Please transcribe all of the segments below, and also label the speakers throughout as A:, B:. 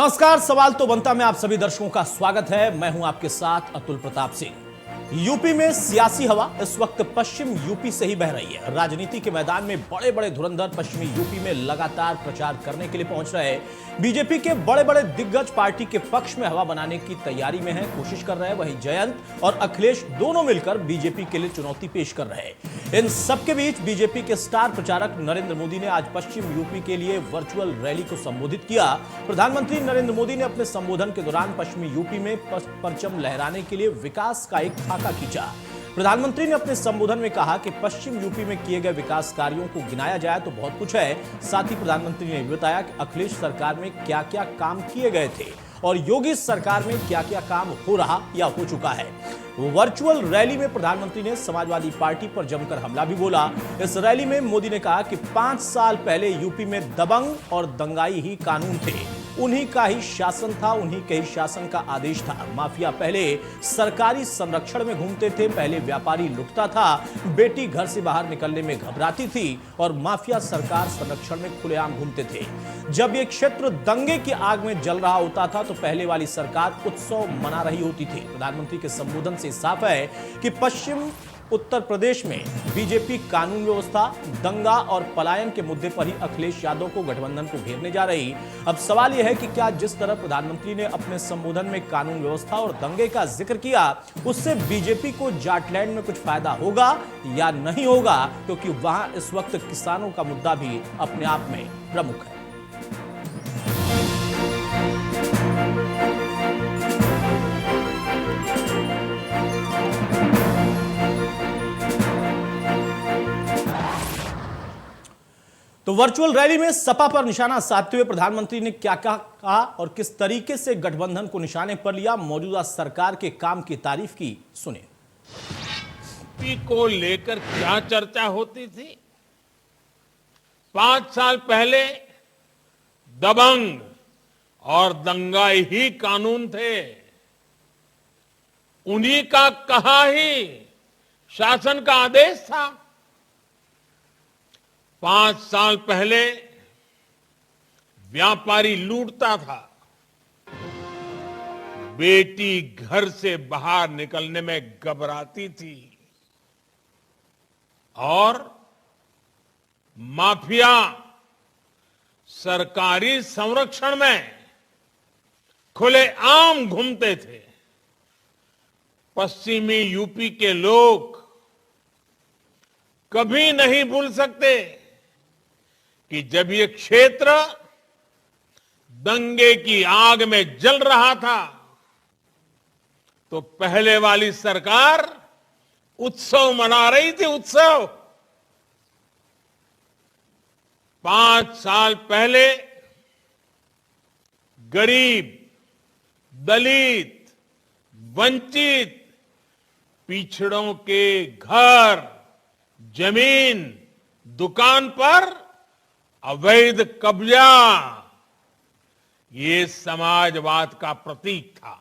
A: नमस्कार। सवाल तो बनता में आप सभी दर्शकों का स्वागत है। मैं हूं आपके साथ अतुल प्रताप सिंह। यूपी में सियासी हवा इस वक्त पश्चिम यूपी से ही बह रही है। राजनीति के मैदान में बड़े बड़े धुरंधर पश्चिमी यूपी में लगातार प्रचार करने के लिए पहुंच रहे हैं। बीजेपी के बड़े बड़े दिग्गज पार्टी के पक्ष में हवा बनाने की तैयारी में है, कोशिश कर रहे हैं। वहीं जयंत और अखिलेश दोनों मिलकर बीजेपी के लिए चुनौती पेश कर रहे हैं। इन सबके बीच बीजेपी के स्टार प्रचारक नरेंद्र मोदी ने आज पश्चिम यूपी के लिए वर्चुअल रैली को संबोधित किया। प्रधानमंत्री नरेंद्र मोदी ने अपने संबोधन के दौरान पश्चिमी यूपी में परचम लहराने के लिए विकास का एक खाका खींचा। प्रधानमंत्री ने अपने संबोधन में कहा कि पश्चिम यूपी में किए गए विकास कार्यों को गिनाया जाए तो बहुत कुछ है। साथ ही प्रधानमंत्री ने बताया कि अखिलेश सरकार में क्या क्या काम किए गए थे और योगी सरकार में क्या क्या काम हो रहा या हो चुका है। वर्चुअल रैली में प्रधानमंत्री ने समाजवादी पार्टी पर जमकर हमला भी बोला। इस रैली में मोदी ने कहा कि 5 साल पहले यूपी में दबंग और दंगाई ही कानून थे, उन्हीं का ही शासन था, उन्हीं के ही शासन का आदेश था। माफिया पहले सरकारी संरक्षण में घूमते थे, पहले व्यापारी लुटता था, बेटी घर से बाहर निकलने में घबराती थी और माफिया सरकार संरक्षण में खुलेआम घूमते थे। जब ये क्षेत्र दंगे की आग में जल रहा होता था तो पहले वाली सरकार उत्सव मना रही होती थी। प्रधानमंत्री के संबोधन से साफ है कि पश्चिम उत्तर प्रदेश में बीजेपी कानून व्यवस्था, दंगा और पलायन के मुद्दे पर ही अखिलेश यादव को गठबंधन को घेरने जा रही। अब सवाल यह है कि क्या जिस तरह प्रधानमंत्री ने अपने संबोधन में कानून व्यवस्था और दंगे का जिक्र किया, उससे बीजेपी को जाटलैंड में कुछ फायदा होगा या नहीं होगा, क्योंकि वहां इस वक्त किसानों का मुद्दा भी अपने आप में प्रमुख है। तो वर्चुअल रैली में सपा पर निशाना साधते हुए प्रधानमंत्री ने क्या क्या कहा और किस तरीके से गठबंधन को निशाने पर लिया, मौजूदा सरकार के काम की तारीफ की, सुने।
B: यूपी को लेकर क्या चर्चा होती थी? 5 साल पहले दबंग और दंगाई ही कानून थे, उन्हीं का कहा ही शासन का आदेश था। 5 साल पहले व्यापारी लूटता था, बेटी घर से बाहर निकलने में घबराती थी और माफिया सरकारी संरक्षण में खुलेआम घूमते थे। पश्चिमी यूपी के लोग कभी नहीं भूल सकते कि जब ये क्षेत्र दंगे की आग में जल रहा था तो पहले वाली सरकार उत्सव मना रही थी, उत्सव। 5 साल पहले गरीब, दलित, वंचित, पिछड़ों के घर, जमीन, दुकान पर अवैध कब्जा, ये समाजवाद का प्रतीक था।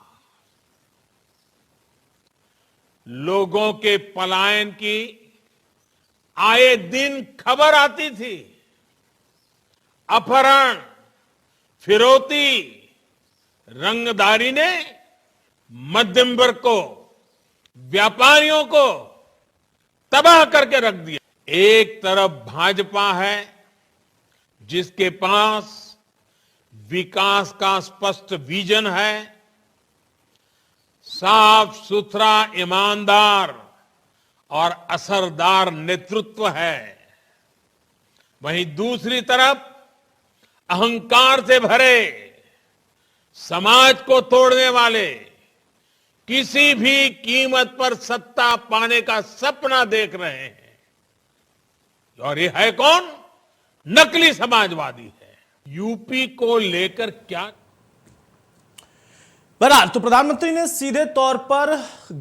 B: लोगों के पलायन की आए दिन खबर आती थी। अपहरण, फिरौती, रंगदारी ने मध्यम वर्ग को, व्यापारियों को तबाह करके रख दिया। एक तरफ भाजपा है जिसके पास विकास का स्पष्ट विजन है, साफ सुथरा, ईमानदार और असरदार नेतृत्व है। वहीं दूसरी तरफ अहंकार से भरे, समाज को तोड़ने वाले, किसी भी कीमत पर सत्ता पाने का सपना देख रहे हैं। और ये है कौन? नकली समाजवादी है। यूपी को लेकर क्या?
A: बहरहाल तो प्रधानमंत्री ने सीधे तौर पर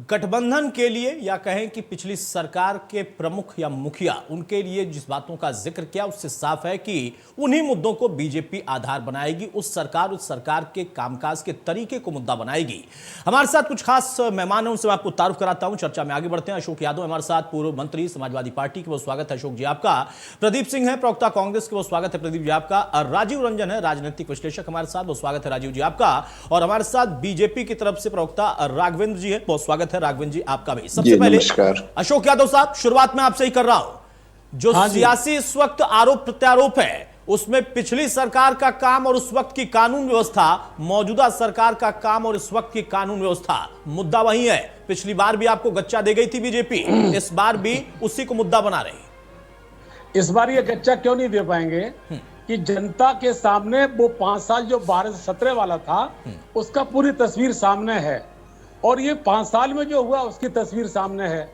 A: गठबंधन के लिए या कहें कि पिछली सरकार के प्रमुख या मुखिया उनके लिए जिस बातों का जिक्र किया उससे साफ है कि उन्हीं मुद्दों को बीजेपी आधार बनाएगी। उस सरकार के कामकाज के तरीके को मुद्दा बनाएगी। हमारे साथ कुछ खास मेहमान हैं, उनसे मैं आपको तारुफ कराता हूं। चर्चा में आगे बढ़ते हैं। अशोक यादव हमारे साथ, पूर्व मंत्री समाजवादी पार्टी के, वो स्वागत है अशोक जी आपका। प्रदीप सिंह है प्रवक्ता कांग्रेस के, वो स्वागत है प्रदीप जी आपका। और राजीव रंजन है राजनीतिक विश्लेषक हमारे साथ, वो स्वागत है राजीव जी आपका। और हमारे साथ बीजेपी की तरफ से प्रवक्ता राघवेंद्र जी है, बहुत स्वागत है राघवेंद्र जी आपका भी। सबसे पहले अशोक यादव साहब, शुरुआत में आपसे ही कर रहा हूं। जो सियासी इस वक्त आरोप प्रत्यारोप है उसमें पिछली सरकार का काम और उस वक्त की कानून व्यवस्था, मौजूदा सरकार का काम और इस वक्त की कानून व्यवस्था, मुद्दा वही है। पिछली बार भी आपको गच्चा दे गई थी बीजेपी, इस बार भी उसी को मुद्दा बना रही।
C: इस बार ये गच्चा क्यों नहीं दे पाएंगे कि जनता के सामने वो 5 साल जो 12 से 17 वाला था उसका पूरी तस्वीर सामने है, और ये 5 साल में जो हुआ उसकी तस्वीर सामने है।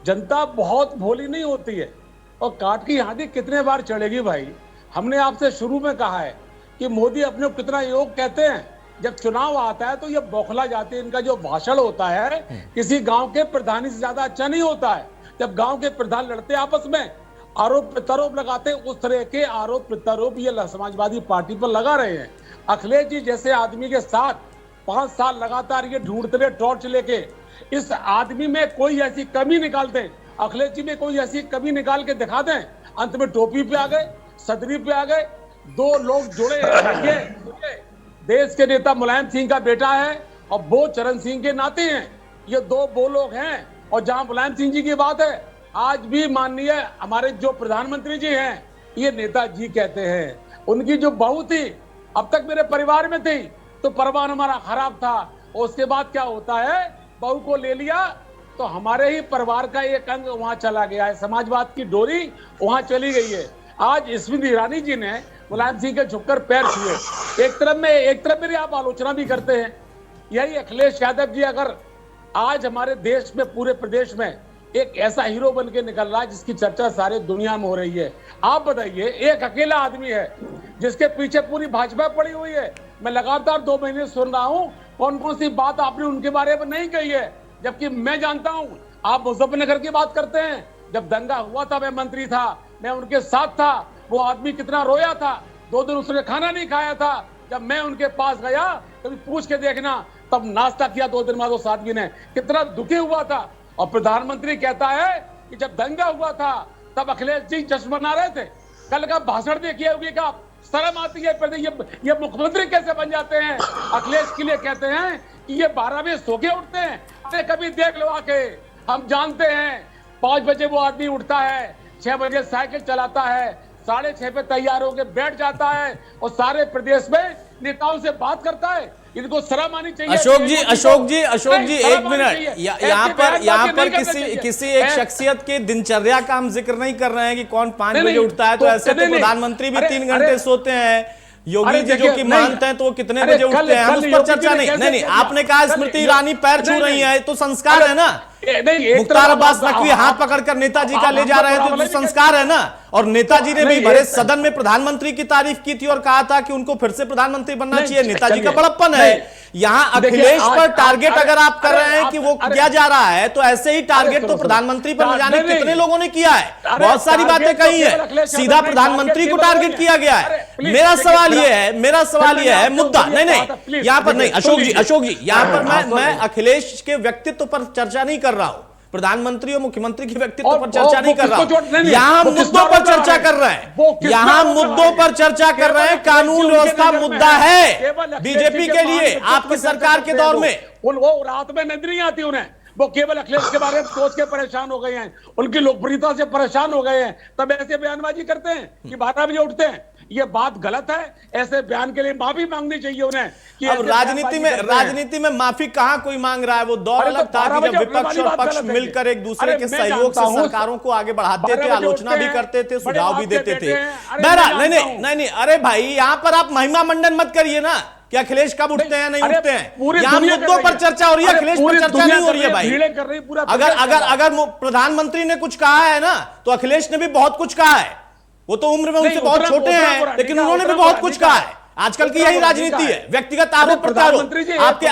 C: जनता बहुत भोली नहीं होती है, और काट की हाथी कितने बार चढ़ेगी भाई। हमने आपसे शुरू में कहा है कि मोदी अपने को कितना योग कहते हैं, जब चुनाव आता है तो ये बौखला जाते हैं। इनका जो भाषण होता है किसी गांव के प्रधानी से ज्यादा अच्छा नहीं होता है। जब गांव के प्रधान लड़ते आपस में, आरोप प्रत्यारोप लगाते, उस तरह के आरोप प्रत्यारोप ये समाजवादी पार्टी पर लगा रहे हैं। अखिलेश जी जैसे आदमी के साथ 5 साल लगातार ये ढूंढते रहे टॉर्च लेके, इस आदमी में कोई ऐसी कमी निकालते, अखिलेश जी में कोई ऐसी कमी निकाल के दिखा दें, अंत में टोपी पे आ गए, सदरी पे आ गए। 2 लोग जुड़े हैं, देश के नेता मुलायम सिंह का बेटा है और वो चरण सिंह के नाते हैं। ये 2 वो लोग हैं। और जहां मुलायम सिंह जी की बात है, आज भी माननीय हमारे जो प्रधानमंत्री जी हैं ये नेताजी कहते हैं। उनकी जो बहू थी अब तक मेरे परिवार में थी, तो परिवार हमारा खराब था, और उसके बाद क्या होता है, बहू को ले लिया तो हमारे ही परिवार का एक अंग वहां चला गया है, समाजवाद की डोरी वहां चली गई है। आज स्मृति ईरानी जी ने मुलायम सिंह के झुककर पैर छुए। एक तरफ मेरी आप आलोचना भी करते हैं। यही अखिलेश यादव जी अगर आज हमारे देश में, पूरे प्रदेश में एक ऐसा हीरो बन के निकल रहा है जिसकी चर्चा सारे दुनिया में हो रही है। आप बताइए, एक अकेला आदमी है जिसके पीछे पूरी भाजपा पड़ी हुई है। मैं लगातार 2 महीने सुन रहा हूं कौन कौन सी बात आपने उनके बारे में नहीं कही है, जबकि मैं जानता हूं आप मुजफ्फरनगर की बात करते हैं। जब दंगा हुआ था मैं मंत्री था, मैं उनके साथ था, वो आदमी कितना रोया था, 2 दिन उसने खाना नहीं खाया था। जब मैं उनके पास गया कभी पूछ के देखना, तब नाश्ता किया 2 दिन बाद उस आदमी ने, कितना दुखी हुआ था। और प्रधानमंत्री कहता है कि जब दंगा हुआ था तब अखिलेश जी जश्न मना रहे थे। कल का भाषण देखिए, होगी का शर्म आती है। ये मुख्यमंत्री कैसे बन जाते हैं। अखिलेश के लिए कहते हैं कि ये 12 बजे सो के उठते हैं। अरे कभी देख लो आके, हम जानते हैं 5 बजे वो आदमी उठता है, 6 बजे साइकिल चलाता है, 6:30 पे तैयार होकर बैठ जाता है और सारे प्रदेश में नेताओं से बात करता है। इनको शर्म आनी चाहिए।
A: अशोक जी 1 मिनट, यहाँ पर किसी एक शख्सियत की दिनचर्या का हम जिक्र नहीं कर रहे हैं कि कौन 5 बजे उठता है। तो ऐसे तो प्रधानमंत्री भी 3 घंटे सोते हैं। योगी जी जो कि मानते हैं तो वो कितने बजे उठते हैं, हम उस पर चर्चा नहीं। आपने कहा स्मृति ईरानी पैर छू रही है, तो संस्कार है ना। मुख्तार अब्बास नकवी हाथ पकड़कर नेताजी का ले जा रहे हैं, तो संस्कार है ना। और नेताजी ने भी भरे सदन में प्रधानमंत्री की तारीफ की थी और कहा था कि उनको फिर से प्रधानमंत्री बनना चाहिए। नेताजी का बड़प्पन है। यहाँ अखिलेश पर टारगेट अगर आप कर रहे हैं कि वो किया जा रहा है, तो ऐसे ही टारगेट तो प्रधानमंत्री पर ले जाने कितने लोगों ने किया है। बहुत सारी बातें कही है, सीधा प्रधानमंत्री को टारगेट किया गया है। मेरा सवाल ये है मुद्दा नहीं, यहाँ पर नहीं। अशोक जी यहाँ पर मैं अखिलेश के व्यक्तित्व पर चर्चा नहीं कर रहा हूं, प्रधानमंत्री और मुख्यमंत्री के व्यक्तित्व पर चर्चा नहीं कर रहा हूं। यहां मुद्दों पर चर्चा कर रहे हैं। कानून व्यवस्था मुद्दा है बीजेपी के लिए आपकी सरकार के दौर में।
C: वो रात में नींद नहीं आती उन्हें, वो केवल अखिलेश के बारे में सोच के परेशान हो गए हैं, उनकी लोकप्रियता से परेशान हो गए हैं, तब ऐसे बयानबाजी करते हैं कि 12 बजे उठते हैं। ये बात गलत है। ऐसे बयान के लिए माफी मांगनी चाहिए उन्हें। कि
A: अब राजनीति में माफी कहां कोई मांग रहा है। वो दौर अलग था कि जब विपक्ष और पक्ष मिलकर एक दूसरे के सहयोग से सरकारों को आगे बढ़ाते थे, आलोचना भी करते थे, सुझाव भी देते थे। बहरहाल नहीं, अरे भाई यहाँ पर आप महिमा मंडन मत करिए ना कि अखिलेश कब उठते हैं नहीं उठते हैं। यहाँ मुद्दों पर चर्चा हो रही है, अखिलेश पर चर्चा नहीं हो रही है भाई। अगर प्रधानमंत्री ने कुछ कहा है ना, तो अखिलेश ने भी बहुत कुछ कहा है। वो तो उम्र में उनसे बहुत छोटे हैं, लेकिन उन्होंने भी बहुत कुछ कहा है। आजकल की यही राजनीति है, व्यक्तिगत आरोप प्रत्यारोप।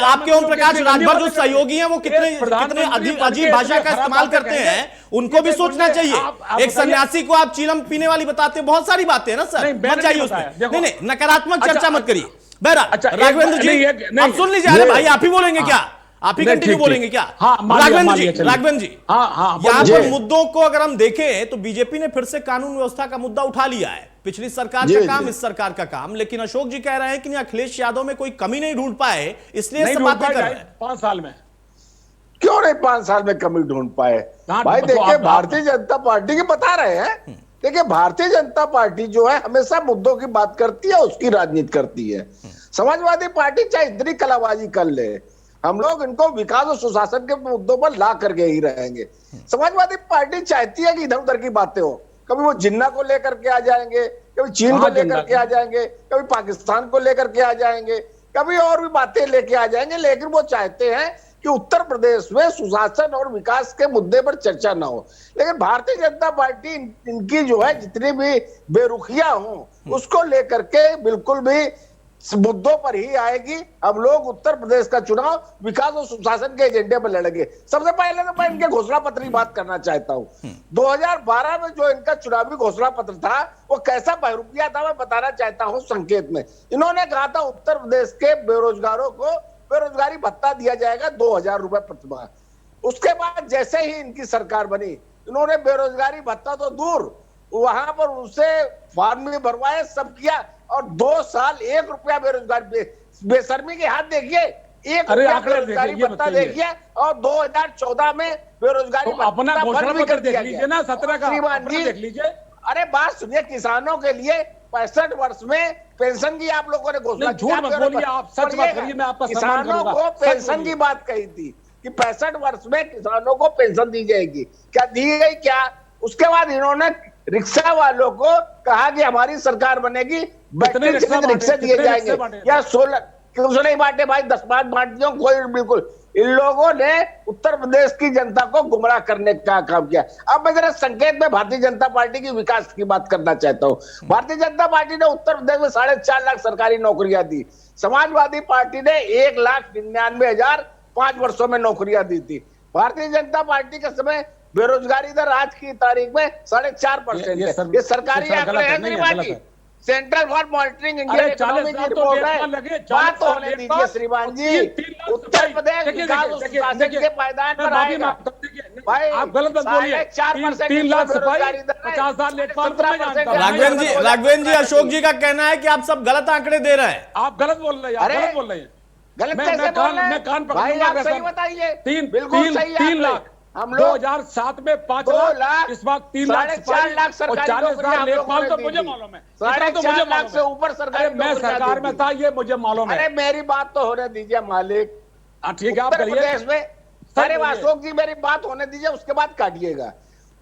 A: आपके ओम प्रकाश राजभर जो सहयोगी हैं वो कितने अजीब भाषा का इस्तेमाल करते हैं, उनको भी सोचना चाहिए। एक सन्यासी को आप चीलम पीने वाली बताते हैं, बहुत सारी बातें हैं ना सर, मत जाइए उसमें। नहीं, नकारात्मक चर्चा मत करिए। बहरहाल राघवेंद्र जी आप सुन लीजिए। अरे भाई आप ही बोलेंगे क्या? आप ही कंटिन्यू बोलेंगे क्या? राघवेंद्र जी यहाँ पर मुद्दों को अगर हम देखें तो बीजेपी ने फिर से कानून व्यवस्था का मुद्दा उठा लिया है। पिछली सरकार का काम, इस सरकार का काम, लेकिन अशोक जी कह रहे हैं कि अखिलेश यादव में कोई कमी नहीं ढूंढ पाए, इसलिए सब बातें कर रहे हैं।
D: 5 साल में
E: क्यों नहीं 5 साल में कमी ढूंढ पाए? भाई देखिए, भारतीय जनता पार्टी के बता रहे हैं, देखिए भारतीय जनता पार्टी जो है हमेशा मुद्दों की बात करती है, उसकी राजनीति करती है। समाजवादी पार्टी चाहे इतनी कलाबाजी कर ले, हम लोग इनको विकास और सुशासन के मुद्दों पर ला करके ही रहेंगे। समाजवादी पार्टी चाहती है कि इधर उधर की बातें हो, कभी वो जिन्ना को लेकर के आ जाएंगे, कभी चीन को लेकर के आ जाएंगे, कभी पाकिस्तान को लेकर के आ जाएंगे, कभी और भी बातें लेके आ जाएंगे, लेकिन वो चाहते हैं कि उत्तर प्रदेश में सुशासन और विकास के मुद्दे पर चर्चा ना हो। लेकिन भारतीय जनता पार्टी इनकी जो है जितनी भी बेरुखिया हो उसको लेकर के बिल्कुल भी मुद्दों पर ही आएगी। हम लोग उत्तर प्रदेश का चुनाव विकास और सुशासन के एजेंडे पर लड़ेंगे। सबसे पहले तो मैं इनके घोषणा पत्र की बात करना चाहता हूं। 2012 में जो इनका चुनावी घोषणा पत्र था वो कैसा बहरूपिया था, मैं बताना चाहता हूं संकेत में। इन्होंने कहा था उत्तर प्रदेश के बेरोजगारों को बेरोजगारी भत्ता दिया जाएगा 2000 रुपए प्रति माह। उसके बाद जैसे ही इनकी सरकार बनी, इन्होंने बेरोजगारी भत्ता तो दूर, वहां पर उनसे फॉर्म भी भरवाए, सब किया, और 2 साल 1 रुपया बेरोजगारी, बेशर्मी के हाथ देखिए, 1 रुपया बेरोजगारी भत्ता देखिए, और 2014 में बेरोजगारी
D: अपना घोषणा पत्र देख लीजिए ना, 17 का
E: श्रीमान जी
D: देख लीजिए।
E: अरे बात सुनिए, किसानों के लिए 65 वर्ष में पेंशन की आप लोगों ने घोषणा,
D: झूठ मत बोलिए, आप सच बात करिए, मैं आपका सम्मान
E: किसानों
D: करूंगा।
E: को पेंशन की बात कही थी कि 65 वर्ष में किसानों को पेंशन दी जाएगी, क्या दी गई? क्या? उसके बाद इन्होंने रिक्शा वालों को कहा कि हमारी सरकार बनेगी, रिक्शे दिए जाएंगे, या 16 नहीं बांटे भाई, 10 बांट दियो कोई। बिल्कुल इन लोगों ने उत्तर प्रदेश की जनता को गुमराह करने का काम किया। अब मैं जरा संकेत में भारतीय जनता पार्टी की विकास की बात करना चाहता हूं। भारतीय जनता पार्टी ने उत्तर प्रदेश में 4.5 लाख सरकारी नौकरियां दी। समाजवादी पार्टी ने 1,99,000 5 वर्षों में नौकरियां दी थी। भारतीय जनता पार्टी के समय बेरोजगारी दर आज की तारीख में 4.5% है। ये सरकारी आंकड़े हैं, नहीं बाकी central for monitoring India economy की रिपोर्ट है। बात होने दीजिए श्रीमान जी, उत्तर प्रदेश विकास और सुशासन के पायदान पर आएगा। भाई
D: आप गलत मत बोलिए,
E: 4%
D: 3 लाख सिपाही 50 साल लेखपाल को मैं जानता हूं।
A: राघवेंद्र जी अशोक जी का कहना है कि आप सब गलत आंकड़े दे रहे हैं।
D: आप गलत बोल रहे हैं, आप गलत बोल रहे हैं।
E: गलत कैसे बोल रहे हैं?
D: मैं कान पकड़
E: भाई
D: लूंगा।
E: आप सही बताइए।
D: 3 लाख
E: हम लोग
D: 2007 में 5
E: लाख,
D: लाख, इस बार 3 लाख,
E: 4.5 लाख सरकारी
D: 40,000 लेखपाल तो मुझे मालूम है।
E: 4.5 लाख से ऊपर सरकारी
D: मैं सरकार में था, ये मुझे मालूम है।
E: अरे मेरी बात तो होने दीजिए मालिक।
D: ठीक है, आप
E: उत्तर
D: करिए।
E: प्रदेश में अरे अशोक जी मेरी बात होने दीजिए, उसके बाद काटिएगा।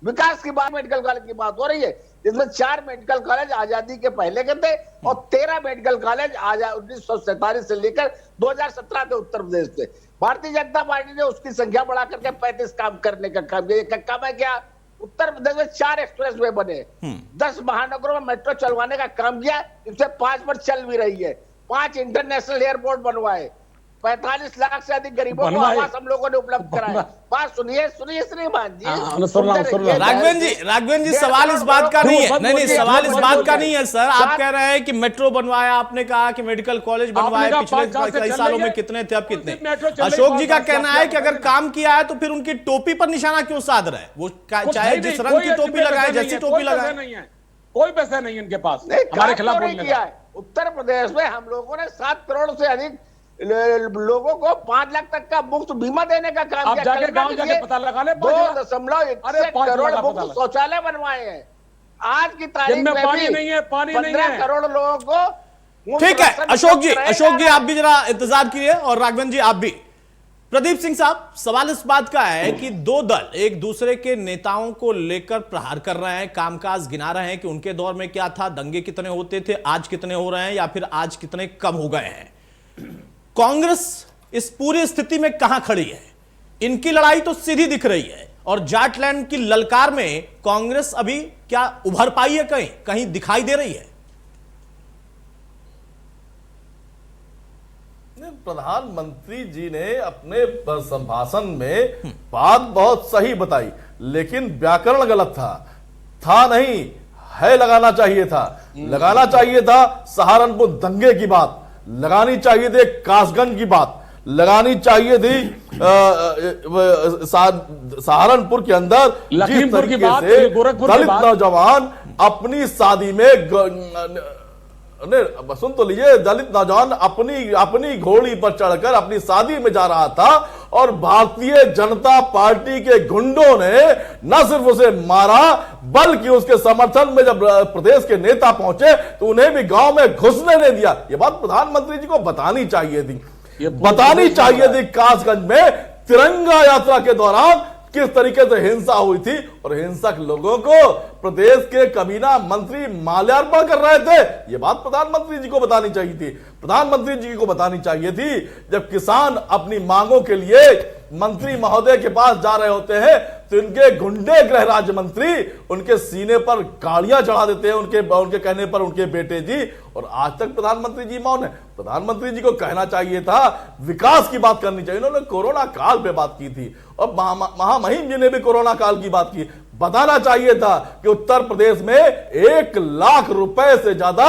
E: विकास की बात, मेडिकल कॉलेज की बात हो रही है, जिसमें 4 मेडिकल कॉलेज आजादी के पहले के थे और 13 मेडिकल कॉलेज 1947 से लेकर 2017 के उत्तर प्रदेश थे। भारतीय जनता पार्टी ने उसकी संख्या बढ़ा करके 35 काम करने का काम किया। काम है क्या? उत्तर प्रदेश में 4 एक्सप्रेस वे बने, 10 महानगरों में मेट्रो चलवाने का काम किया, इससे 5 पर चल भी रही है। 5 इंटरनेशनल एयरपोर्ट बनवाए, 45 लाख से अधिक गरीबों को आवास हम लोगों ने उपलब्ध कराया। बात सुनिए श्रीमान जी।
A: राघवेंद्र जी सवाल इस बात का नहीं है। नहीं, सवाल इस बात का नहीं है सर। आप कह रहे हैं कि मेट्रो बनवाया, आपने कहा कि मेडिकल कॉलेज बनवाए, पिछले कई सालों में कितने थे, अब कितने? अशोक जी का कहना है कि अगर काम किया है तो फिर उनकी टोपी पर निशाना क्यों साध रहे हैं? वो चाहे जिस रंग की टोपी लगाए, जैसी टोपी लगाए,
D: कोई पैसा नहीं है इनके पास हमारे खिलाफ बोलने का।
E: उत्तर प्रदेश में हम लोगों ने 7 करोड़ से अधिक लोगों को 5 लाख तक का मुफ्त बीमा देने का काम किया।
D: जाके गांव जाके पता लगा ले,
E: 2.1 करोड़ मुफ्त शौचालय बनवाए हैं। आज की तारीख में
D: पानी नहीं है, पानी नहीं है।
E: 15 करोड़ लोगों को।
A: ठीक है अशोक जी आप भी जरा इंतजार कीजिए, और राघवेंद्र जी आप भी। प्रदीप सिंह साहब, सवाल इस बात का है कि 2 दल एक दूसरे के नेताओं को लेकर प्रहार कर रहे हैं, कामकाज गिना रहे हैं कि उनके दौर में क्या था, दंगे कितने होते थे, आज कितने हो रहे हैं, या फिर आज कितने कम हो गए हैं। कांग्रेस इस पूरी स्थिति में कहां खड़ी है? इनकी लड़ाई तो सीधी दिख रही है, और जाटलैंड की ललकार में कांग्रेस अभी क्या उभर पाई है? कहीं दिखाई दे रही है?
F: प्रधानमंत्री जी ने अपने संभाषण में बात बहुत सही बताई, लेकिन व्याकरण गलत था नहीं, है लगाना चाहिए था। लगाना चाहिए था सहारनपुर दंगे की बात, लगानी चाहिए थी कासगंज की बात, लगानी चाहिए थी सहारनपुर के अंदर जिस तरीके से दलित नौजवान अपनी शादी में सुन तो लीजिए, दलित नौजवान अपनी घोड़ी पर चढ़कर अपनी शादी में जा रहा था और भारतीय जनता पार्टी के गुंडों ने न सिर्फ उसे मारा बल्कि उसके समर्थन में जब प्रदेश के नेता पहुंचे तो उन्हें भी गांव में घुसने नहीं दिया। ये बात प्रधानमंत्री जी को बतानी चाहिए थी, कासगंज में तिरंगा यात्रा के दौरान किस तरीके से हिंसा हुई थी और हिंसक लोगों को प्रदेश के कबीना मंत्री माल्यार्पण कर रहे थे। यह बात प्रधानमंत्री जी को बतानी चाहिए थी। प्रधानमंत्री जी को बतानी चाहिए थी जब किसान अपनी मांगों के लिए मंत्री महोदय के पास जा रहे होते हैं तो इनके गुंडे गृह राज्य मंत्री उनके सीने पर गाड़ियां चढ़ा देते हैं, उनके कहने पर उनके बेटे जी, और आज तक प्रधानमंत्री जी मौन है। प्रधानमंत्री जी को कहना चाहिए था, विकास की बात करनी चाहिए। उन्होंने कोरोना काल पे बात की थी और महामहिम जी ने भी कोरोना काल की बात की। बताना चाहिए था कि उत्तर प्रदेश में 1 लाख रुपए से ज्यादा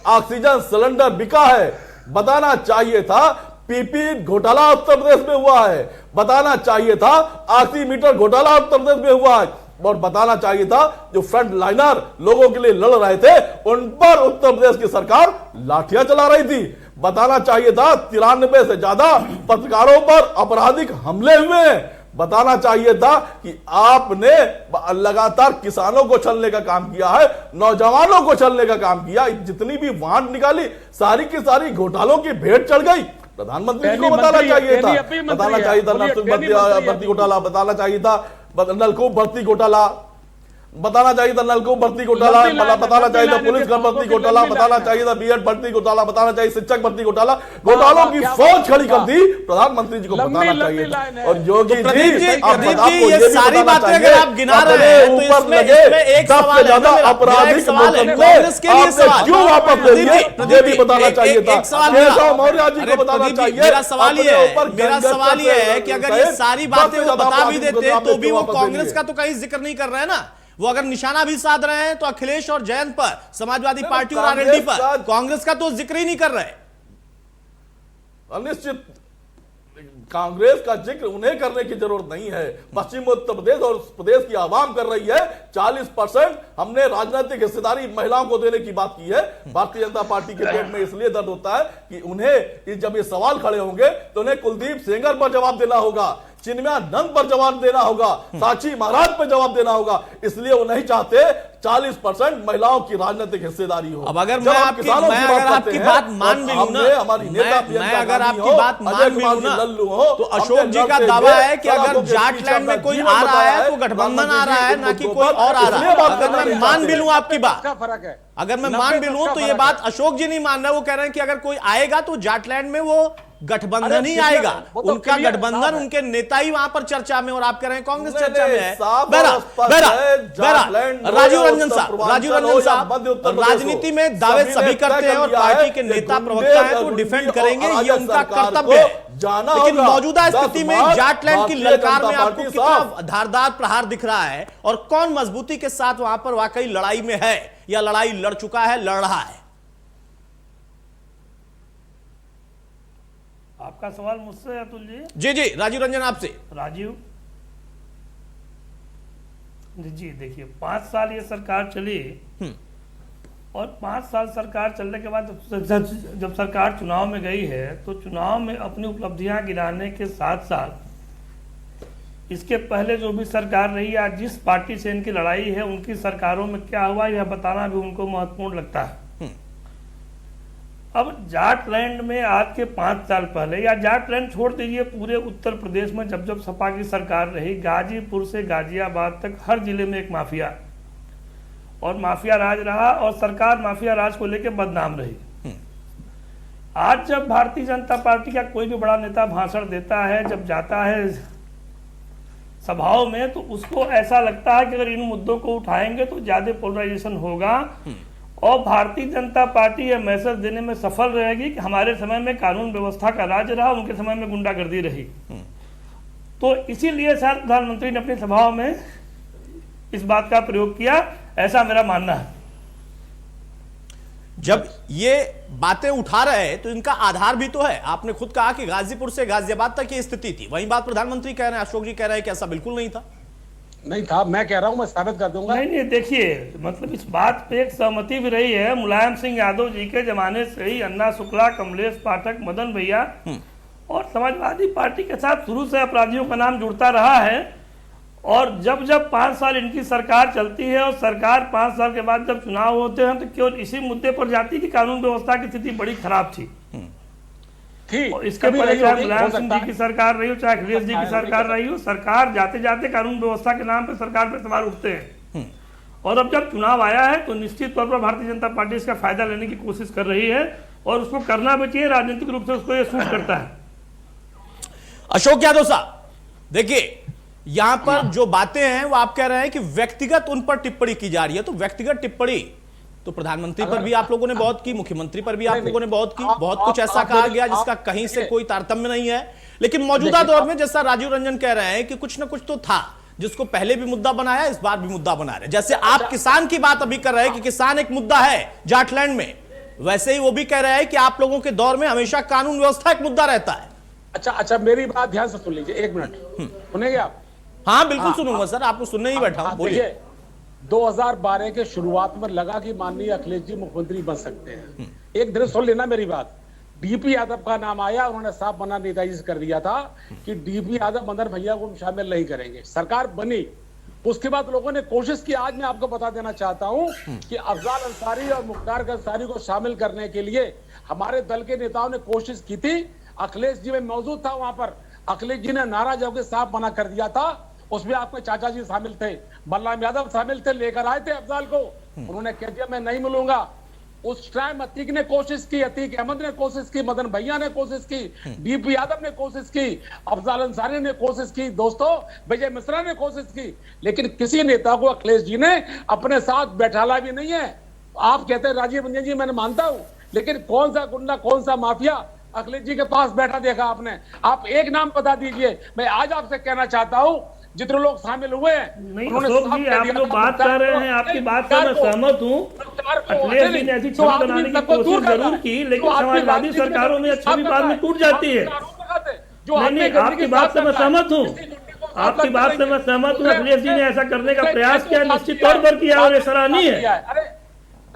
F: ऑक्सीजन सिलेंडर बिका है। बताना चाहिए था पीपी घोटाला उत्तर प्रदेश में हुआ है। बताना चाहिए था ऑक्सीमीटर घोटाला उत्तर प्रदेश में हुआ है। और बताना चाहिए था जो फ्रंट लाइनर लोगों के लिए लड़ रहे थे उन पर उत्तर प्रदेश की सरकार लाठियां चला रही थी। बताना चाहिए था 93 से ज्यादा पत्रकारों पर आपराधिक हमले हुए हैं। बताना चाहिए था कि आपने लगातार किसानों को छलने का काम किया है, नौजवानों को छलने का काम किया। जितनी भी वांट निकाली सारी की सारी घोटालों की भेंट चढ़ गई। प्रधानमंत्री जी को बताना चाहिए था, बताना चाहिए था भर्ती घोटाला, बताना चाहिए था नलकूप भर्ती घोटाला, बताना चाहिए था नलकूप भर्ती घोटाला, बताना चाहिए था पुलिस भर्ती घोटाला, बताना चाहिए था बीएड भर्ती घोटाला, बताना चाहिए शिक्षक भर्ती घोटाला। घोटालों की फौज खड़ी कर दी। प्रधानमंत्री जी को बताना चाहिए था। और योगी जी
A: ये सारी बातें अगर आप गिना रहे हैं तो इसमें एक सवाल है,
F: आपराधिक
A: कांग्रेस के लिए सवाल
F: क्यों वापस ले लिए ये भी बताना चाहिए था।
A: केशव
F: मौर्य जी को बताना चाहिए।
A: मेरा सवाल ये है कि अगर ये सारी बातें वो बता भी देते तो भी वो कांग्रेस का तो कहीं जिक्र नहीं कर रहे हैं ना। वो अगर निशाना भी साध रहे हैं तो अखिलेश और जयंत पर, समाजवादी पार्टी और आरएलडी पर, कांग्रेस का तो जिक्र ही नहीं कर रहे।
F: निश्चित कांग्रेस का जिक्र उन्हें करने की जरूरत नहीं है। पश्चिम उत्तर प्रदेश और प्रदेश की आवाम कर रही है। 40% हमने राजनीतिक हिस्सेदारी महिलाओं को देने की बात की है। भारतीय जनता पार्टी के पेट में इसलिए दर्द होता है कि उन्हें जब ये सवाल खड़े होंगे तो उन्हें कुलदीप सेंगर पर जवाब देना होगा, चिन्मयानंद पर जवाब देना होगा, साक्षी महाराज पर जवाब देना होगा। इसलिए वो नहीं चाहते 40% महिलाओं की राजनीतिक हिस्सेदारी हो।
A: अब अगर मैं आपकी बात मान भी लूं ना, मैं अगर आपकी बात मान भी लूं ना, तो अशोक जी का दावा है कि अगर जाटलैंड में कोई आ रहा है तो गठबंधन आ रहा है, ना कि कोई और आ रहा है। अगर मैं मान भी लूं आपकी बात, अगर मैं मान भी लूं तो ये बात अशोक जी नहीं मान रहे। वो कह रहे हैं कि अगर कोई आएगा तो जाटलैंड में वो गठबंधन ही आएगा, उनका गठबंधन, उनके नेता ही वहां पर चर्चा में, और आप कह रहे हैं कांग्रेस चर्चा में है। राजीव रंजन साहब, राजनीति में दावे सभी करते हैं और पार्टी के नेता प्रवक्ता हैं तो डिफेंड करेंगे, ये उनका कर्तव्य है। लेकिन मौजूदा स्थिति में जाटलैंड की ललकार में आपको कितना धारदार प्रहार दिख रहा है और कौन मजबूती के साथ वहां पर वाकई लड़ाई में है या लड़ाई लड़ चुका है, लड़ रहा है?
G: आपका सवाल मुझसे अतुल जी?
A: जी जी, राजीव रंजन आपसे।
G: राजीव जी, देखिए 5 साल ये सरकार चली और 5 साल सरकार चलने के बाद जब सरकार चुनाव में गई है तो चुनाव में अपनी उपलब्धियां गिनाने के साथ साथ इसके पहले जो भी सरकार रही या जिस पार्टी से इनकी लड़ाई है उनकी सरकारों में क्या हुआ यह बताना भी उनको महत्वपूर्ण लगता है। अब जाटलैंड में आज के 5 साल पहले, या जाटलैंड छोड़ दीजिए, पूरे उत्तर प्रदेश में जब जब सपा की सरकार रही, गाजीपुर से गाजियाबाद तक हर जिले में एक माफिया और माफिया राज रहा और सरकार माफिया राज को लेकर बदनाम रही। आज जब भारतीय जनता पार्टी का कोई भी बड़ा नेता भाषण देता है, जब जाता है सभाओं में, तो उसको ऐसा लगता है कि अगर इन मुद्दों को उठाएंगे तो ज्यादा पोलराइजेशन होगा और भारतीय जनता पार्टी यह मैसेज देने में सफल रहेगी कि हमारे समय में कानून व्यवस्था का राज रहा, उनके समय में गुंडागर्दी रही। तो इसीलिए शायद प्रधानमंत्री ने अपनी सभाओं में इस बात का प्रयोग किया, ऐसा मेरा मानना है।
A: जब ये बातें उठा रहे हैं तो इनका आधार भी तो है। आपने खुद कहा कि गाजीपुर से गाजियाबाद तक ये स्थिति थी, वही बात प्रधानमंत्री कह रहे हैं, अशोक जी कह रहे हैं कि ऐसा बिल्कुल नहीं था।
C: नहीं था, मैं कह रहा हूं, मैं साबित कर दूंगा।
G: नहीं, देखिए, मतलब इस बात पे एक सहमति भी रही है। मुलायम सिंह यादव जी के जमाने से ही अन्ना शुक्ला, कमलेश पाठक, मदन भैया और समाजवादी पार्टी के साथ शुरू से अपराधियों का नाम जुड़ता रहा है। और जब जब 5 साल इनकी सरकार चलती है और सरकार 5 साल के बाद जब चुनाव होते हैं तो केवल इसी मुद्दे पर जाती कि कानून व्यवस्था की स्थिति बड़ी खराब थी। और इसके पहले चाहे मुलायम सिंह जी की सरकार रही हो, चाहे अखिलेश जी की सरकार रही हो, सरकार जाते जाते कानून व्यवस्था के नाम पे सरकार पे सवाल उठते हैं। और अब जब चुनाव आया है तो निश्चित तौर पर भारतीय जनता पार्टी इसका फायदा लेने की कोशिश कर रही है और उसको करना भी चाहिए, राजनीतिक रूप से उसको ये सूट करता है।
A: अशोक यादव साहब, देखिए यहां पर जो बातें हैं वो आप कह रहे हैं कि व्यक्तिगत उन पर टिप्पणी की जा रही है, तो व्यक्तिगत टिप्पणी तो प्रधानमंत्री पर भी आप लोगों ने बहुत की, मुख्यमंत्री पर भी आप लोगों ने बहुत की, बहुत कुछ ऐसा कहा गया जिसका कहीं से कोई तारतम्य नहीं है। लेकिन मौजूदा दौर में जैसा राजीव रंजन कह रहे हैं कि कुछ ना कुछ तो था जिसको पहले भी मुद्दा बनाया, इस बार भी मुद्दा बना रहे। जैसे आप किसान की बात अभी कर रहे हैं कि किसान एक मुद्दा है जाटलैंड में, वैसे ही वो भी कह रहे हैं कि आप लोगों के दौर में हमेशा कानून व्यवस्था एक मुद्दा रहता है।
C: अच्छा, मेरी बात ध्यान से सुन लीजिए, 1 मिनट सुनेंगे आप?
A: हाँ बिल्कुल सुनूंगा सर, आपको सुनने ही बैठा हूं, बोलिए।
C: 2012 के शुरुआत में लगा कि माननीय अखिलेश जी मुख्यमंत्री बन सकते हैं। एक दिन सुन लेना मेरी बात। डीपी यादव का नाम आया, उन्होंने साफ मना नेताजी से कर दिया था कि डीपी यादव मदन भैया को शामिल नहीं करेंगे। सरकार बनी, उसके बाद लोगों ने कोशिश की। आज मैं आपको बता देना चाहता हूं कि अफजाल अंसारी और मुख्तार अंसारी को शामिल करने के लिए हमारे दल के नेताओं ने कोशिश की थी। अखिलेश जी में मौजूद था वहां पर, अखिलेश जी ने नाराज होकर साफ मना कर दिया था। उसमें आपके चाचा जी शामिल थे, बलराम यादव शामिल थे, लेकर आए थे अफजाल को। उन्होंने कह दिया मैं नहीं मिलूंगा। उस टाइम अतीक ने कोशिश की, अतीक अहमद ने कोशिश की, मदन भैया ने कोशिश की, डीपी यादव ने कोशिश की, अफजाल अंसारी ने कोशिश की, दोस्तों विजय मिश्रा ने कोशिश की, लेकिन किसी नेता को अखिलेश जी ने अपने साथ बैठाला भी नहीं है। आप कहते हैं राजीव रंजन जी, मैंने मानता हूं, लेकिन कौन सा गुंडा, कौन सा माफिया अखिलेश जी के पास बैठा देखा आपने? आप एक नाम बता दीजिए। मैं आज आपसे कहना चाहता हूं, जितने लोग शामिल हुए
G: नहीं, अशोक जी आप जो बात कर रहे हैं आपकी बात से मैं सहमत हूँ। अखिलेश जी ने ऐसी छवि बनाने की कोशिश जरूर की, लेकिन समाजवादी सरकारों में छवि बाद में टूट जाती है। नहीं, आपकी बात से मैं सहमत हूँ, आपकी बात से मैं सहमत हूँ। अखिलेश जी ने ऐसा करने का प्रयास किया, निश्चित तौर पर किया और ये सराहनीय है।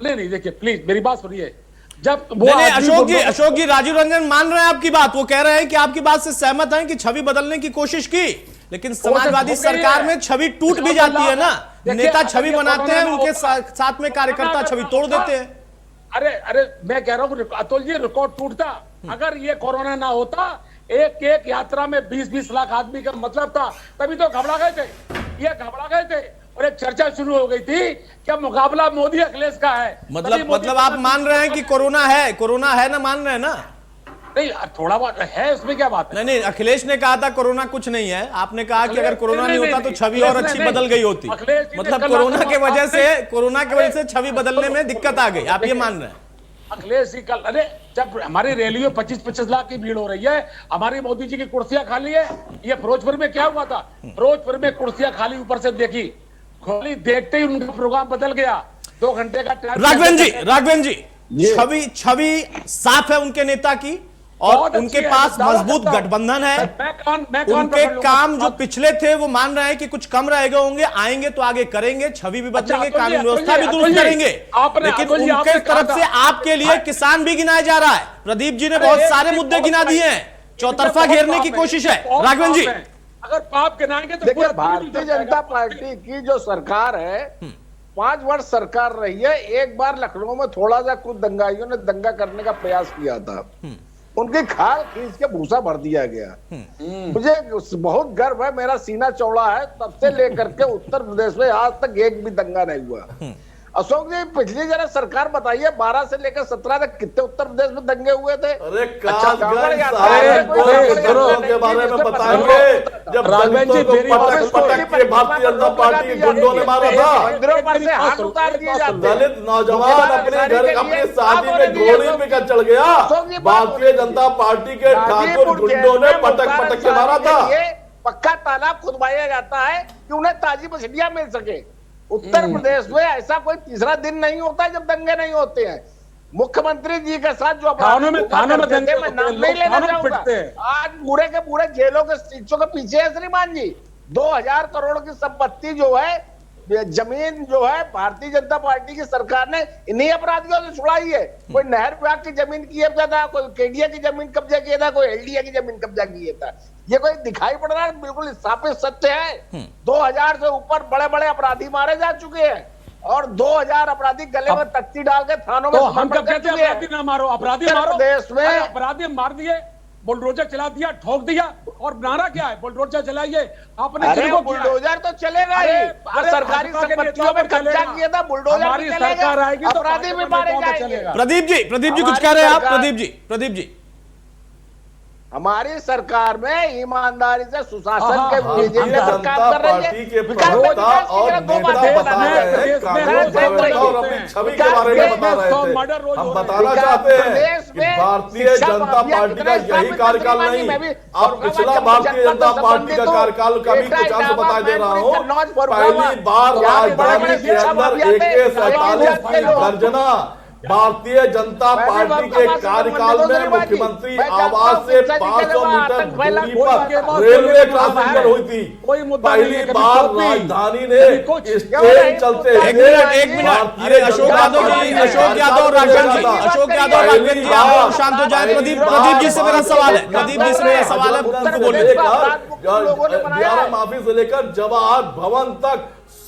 C: नहीं, देखिए प्लीज मेरी बात सुनिए। जब
A: अशोक जी राजीव रंजन मान रहे हैं आपकी बात, वो कह रहे हैं कि आपकी बात से सहमत हैं कि छवि बदलने की कोशिश की, लेकिन समाजवादी सरकार में छवि टूट भी जाती है ना। नेता छवि बनाते हैं, उनके साथ में कार्यकर्ता छवि तोड़ देते हैं।
C: अरे मैं कह रहा हूँ अतुल जी, रिकॉर्ड टूटता। अगर ये कोरोना ना होता, एक यात्रा में 20-20 लाख आदमी का मतलब था, तभी तो घबरा गए थे, ये घबरा गए थे और एक चर्चा शुरू हो गई थी कि मुकाबला मोदी अखिलेश का है।
A: मतलब आप मान रहे हैं कि कोरोना है ना, मान रहे हैं ना?
C: नहीं, थोड़ा बहुत है, उसमें क्या बात है?
A: नहीं, अखिलेश ने कहा था कोरोना कुछ नहीं है। आपने कहा कि अगर कोरोना नहीं होता तो छवि और अच्छी बदल गई होती। मतलब कोरोना की वजह से छवि बदलने में दिक्कत आ गई, आप ये मान रहे हैं?
C: अखिलेश जी कल, अरे जब हमारी रैली में 25-25 लाख की भीड़ हो रही है, हमारी मोदी जी की कुर्सियां खाली है। ये फिरोजपुर में क्या हुआ था? फिरोजपुर में कुर्सियां खाली ऊपर से देखी, खोली, देखते ही उनका प्रोग्राम बदल गया। 2 घंटे का टाइम।
A: राघवेंद्र जी, छवि साफ है उनके नेता की और उनके पास मजबूत गठबंधन है। उनके काम जो पिछले थे वो मान रहे हैं कि कुछ कम रह गए होंगे, आएंगे तो आगे करेंगे, छवि भी बदलेंगे, कानून व्यवस्था भी दुरुस्त करेंगे। लेकिन उनके तरफ से आपके लिए किसान भी गिनाया जा रहा है। प्रदीप जी ने बहुत सारे मुद्दे गिना दिए हैं, चौतरफा घेरने की कोशिश है। राघवेंद्र जी,
C: अगर पाप गिनाएंगे तो
E: देखिए, भारतीय जनता पार्टी की जो सरकार है 5 वर्ष सरकार रही है। एक बार लखनऊ में थोड़ा सा कुछ दंगाइयों ने दंगा करने का प्रयास किया था, उनकी खाल खींच के भूसा भर दिया गया। मुझे बहुत गर्व है, मेरा सीना चौड़ा है, तब से लेकर के उत्तर प्रदेश में आज तक एक भी दंगा नहीं हुआ। अशोक जी पिछली जरा सरकार बताइए 12 से लेकर 17 तक कितने उत्तर प्रदेश में दंगे हुए थे?
F: अरे
E: अच्छा,
F: के बारे में बताएंगे जब
C: राघवेंद्र जी, मेरी बात
F: पटक के भारतीय जनता पार्टी के गुंडों ने मारा था।
E: मंदिरों पर से हाथ उतार दिए जाते हैं।
F: दलित नौजवान अपने घर अपनी शादी में घोड़ी पे कर चल गया, भारतीय जनता पार्टी के ठाकुर गुंडों ने पटक पटक के मारा था।
E: पक्का तालाब खुदवाया जाता है कि उन्हें ताजी मछलियां मिल सके। उत्तर प्रदेश में ऐसा कोई तीसरा दिन नहीं होता जब दंगे नहीं होते हैं। मुख्यमंत्री जी के साथ जो
C: थानों में दंगे
E: मैं नाम नहीं लेना चाहूंगा, आज पूरे के पूरे जेलों के शीशों के पीछे है श्रीमान जी। 2000 करोड़ की संपत्ति जो है, जमीन जो है, भारतीय जनता पार्टी की सरकार ने इन्हीं अपराधियों से छुड़ाई है। कोई नहर विभाग की जमीन किया था, कोई केडिया की जमीन कब्जा किया था, कोई एलडीए की जमीन कब्जा किया था। ये कोई दिखाई पड़ रहा है? बिल्कुल स्थापित सत्य है। 2000 से ऊपर बड़े बड़े अपराधी मारे जा चुके हैं और 2000 अपराधी गले में तख्ती डाल के थानों में
C: तो हम कब कहते हैं अपराधी ना मारो, अपराधी मारो।
E: देश में
C: अपराधी मार दिए, बुलडोजर चला दिया, ठोक दिया, और नारा क्या है? बुलडोजर चलाइए। आपने
E: बुलडोजर तो चलेगा ही, सरकारी संपत्तियों में कब्जा किया था, बुलडोजर भी चलेगा, अपराधी भी मारे जाएंगे।
A: प्रदीप जी कुछ कह रहे हैं आप? प्रदीप जी
E: हमारी सरकार में ईमानदारी से सुशासन के एजेंडे पर काम कर रही है।
F: के प्रवक्ता और नेता बता रहे हैं, कानून व्यवस्था और अपनी छवि के बारे में बता रहे थे। हम बताना चाहते हैं कि भारतीय जनता पार्टी का यही कार्यकाल नहीं, अब पिछला भारतीय जनता पार्टी का कार्यकाल का भी कुछ अंश बता दे रहा हूँ। पहली बार राजधानी के अंदर AK-47 की गर्जना भारतीय जनता पार्टी के कार्यकाल में मुख्यमंत्री आवास से 500 मीटर दूरी पर रेलवे क्रॉसिंग पर हुई थी। पहली बार राजधानी ने ट्रेन चलते
A: एक मिनट अरे अशोक यादव राघवेंद्र जी आप शांत हो जाए। प्रदीप जी से मेरा सवाल है, उनको बोलिए।
F: माफी से लेकर जवाहर भवन तक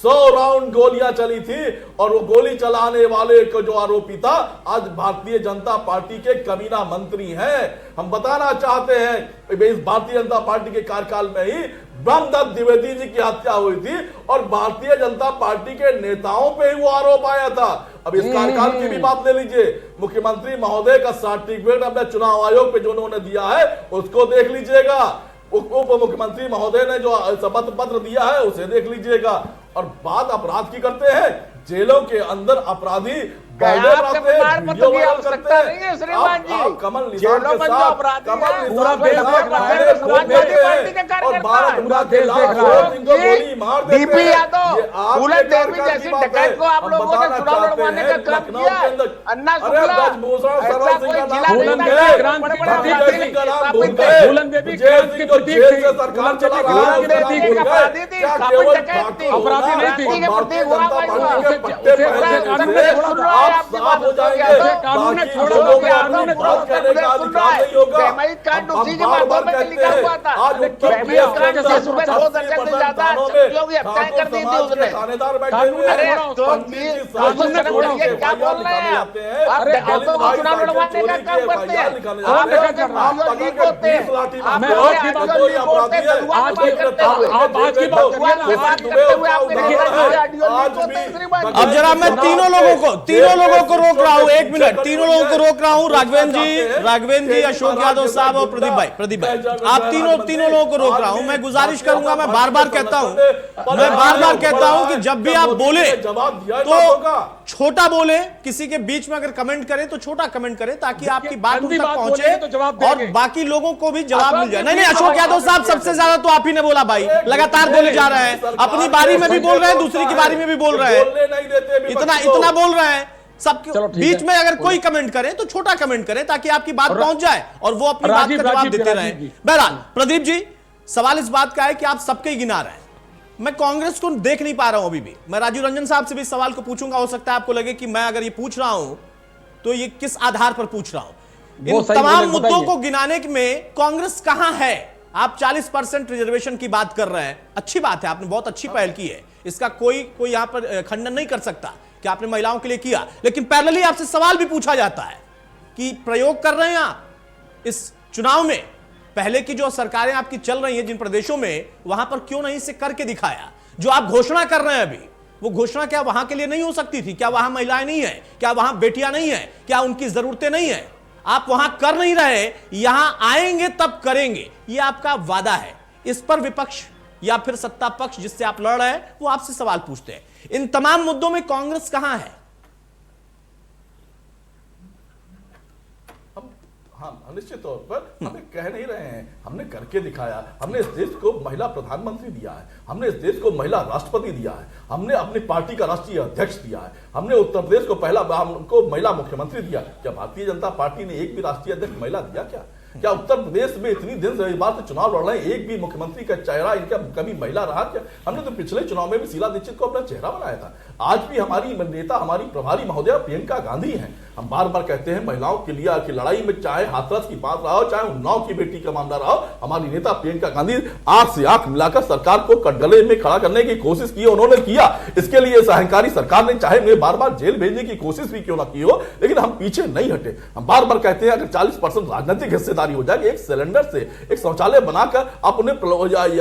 F: 100 राउंड गोलियां चली थी और वो गोली चलाने वाले को जो आरोपी था आज भारतीय जनता पार्टी के कमीना मंत्री हैं। हम बताना चाहते हैं इस भारतीय जनता पार्टी के कार्यकाल में ही ब्रह्मदत्त द्विवेदी जी की हत्या हुई थी और भारतीय जनता पार्टी के नेताओं पे ही वो आरोप आया था। अब इस कार्यकाल की भी बात ले लीजिए, मुख्यमंत्री महोदय का सर्टिफिकेट अपने चुनाव आयोग पे जो उन्होंने दिया है उसको देख लीजिएगा, उप मुख्यमंत्री महोदय ने जो शपथ पत्र दिया है उसे देख लीजिएगा। और बात अपराध की करते हैं, जेलों के अंदर अपराधी
E: आवश्यकता नहीं है श्रीमान जी।
F: कमल
E: जेलों में जो अपराधी
C: पूरा देश देख रहा है,
E: डीपी यादव फूलन देवी जैसी डकैत को आप लोगों ने चुनाव लड़वाने का काम किया। अन्ना शुक्ला ऐसा कोई जिला
C: फूलन देवी क्रांति की प्रतीक थी, सरकार चला
E: अपराधी थी,
C: अपराधी नहीं थी।
F: आप हो जाएंगे,
C: कानून ने छोड़ा
F: लोगों को अपनी बात कहने का अधिकार नहीं होगा।
E: उसी के माध्यम में लिखा हुआ था।
F: आज उत्तर प्रदेश के अंदर 70% थानों में
E: हत्या कर दी थी उसने।
F: थानेदार बैठे हुए हैं।
E: क्या बोल रहे हैं आप? दलितों को चुनाव लड़वाने का काम करते हैं।
A: अब जरा मैं तीनों लोगों को रोक रहा हूं, एक मिनट, तीनों लोगों को रोक रहा हूं। राघवेंद्र जी, अशोक यादव साहब और प्रदीप भाई, आप तीनों लोगों को रोक रहा हूं। मैं गुजारिश करूंगा, मैं बार बार कहता हूं कि जब भी आप बोले तो छोटा बोले, किसी के बीच में अगर कमेंट करें तो छोटा कमेंट करें ताकि आपकी बात उन तक पहुंचे और बाकी लोगों को भी जवाब मिल जाए। नहीं, अशोक यादव साहब सबसे ज्यादा तो आप ही ने बोला भाई, लगातार बोले जा रहे हैं, अपनी बारी में भी बोल रहे हैं, दूसरी की बारी में भी बोल रहे हैं, इतना बोल रहे हैं। सबके बीच में अगर कोई कमेंट करे तो छोटा कमेंट करें ताकि आपकी बात पहुंच जाए और वो अपनी बात का जवाब देते रहे। बहरहाल प्रदीप जी, सवाल इस बात का है कि आप सबके गिना रहे हैं, मैं कांग्रेस को देख नहीं पा रहा हूं अभी भी। मैं राजीव रंजन साहब से भी सवाल को पूछूंगा, हो सकता है आपको लगे कि मैं अगर ये पूछ रहा हूं तो ये किस आधार पर पूछ रहा हूं। इन तमाम मुद्दों को गिनाने में कांग्रेस कहां है? आप 40% रिजर्वेशन की बात कर रहे हैं, अच्छी बात है, आपने बहुत अच्छी पहल की है, इसका कोई यहां पर खंडन नहीं कर सकता कि आपने महिलाओं के लिए किया। लेकिन पैरेलली आपसे सवाल भी पूछा जाता है कि प्रयोग कर रहे हैं आप इस चुनाव में, पहले की जो सरकारें आपकी चल रही हैं जिन प्रदेशों में, वहां पर क्यों नहीं इसे करके दिखाया जो आप घोषणा कर रहे हैं अभी? वो घोषणा क्या वहां के लिए नहीं हो सकती थी? क्या वहां महिलाएं नहीं है? क्या वहां बेटियां नहीं है? क्या उनकी जरूरतें नहीं है? आप वहां कर नहीं रहे, यहां आएंगे तब करेंगे, ये आपका वादा है। इस पर विपक्ष या फिर सत्ता पक्ष जिससे आप लड़ रहे हैं वो आपसे सवाल पूछते हैं। इन तमाम मुद्दों में कांग्रेस कहां है?
F: हाँ, निश्चित तौर पर हमें कह नहीं रहे हैं, हमने करके दिखाया। हमने इस देश को महिला प्रधानमंत्री दिया है, हमने इस देश को महिला राष्ट्रपति दिया है, हमने अपनी पार्टी का राष्ट्रीय अध्यक्ष दिया है, हमने उत्तर प्रदेश को पहला हमको महिला मुख्यमंत्री दिया। क्या भारतीय जनता पार्टी ने एक भी राष्ट्रीय अध्यक्ष महिला दिया? क्या उत्तर प्रदेश में इतनी दिन से इस बार से चुनाव लड़ रहे हैं, एक भी मुख्यमंत्री का चेहरा इनका कभी महिला रहा क्या? हमने तो पिछले चुनाव में भी शीला दीक्षित को अपना चेहरा बनाया था। आज भी हमारी नेता, हमारी प्रभारी महोदया प्रियंका गांधी हैं। हम बार बार कहते हैं महिलाओं के लिए की लड़ाई में, चाहे हाथरस की बात रहा हो, चाहे उन्नाव की बेटी का मामला रहा हो, हमारी नेता प्रियंका गांधी आंख से आंख मिलाकर सरकार को कटगले में खड़ा करने की कोशिश की, उन्होंने किया। इसके लिए इस अहंकारी सरकार ने चाहे मैं बार बार जेल भेजने की कोशिश भी क्यों ना की हो, लेकिन हम पीछे नहीं हटे। हम बार बार कहते हैं अगर 40% राजनीतिक हिस्सेदारी हो जाएगी, एक सिलेंडर से एक शौचालय बनाकर आप उन्हें,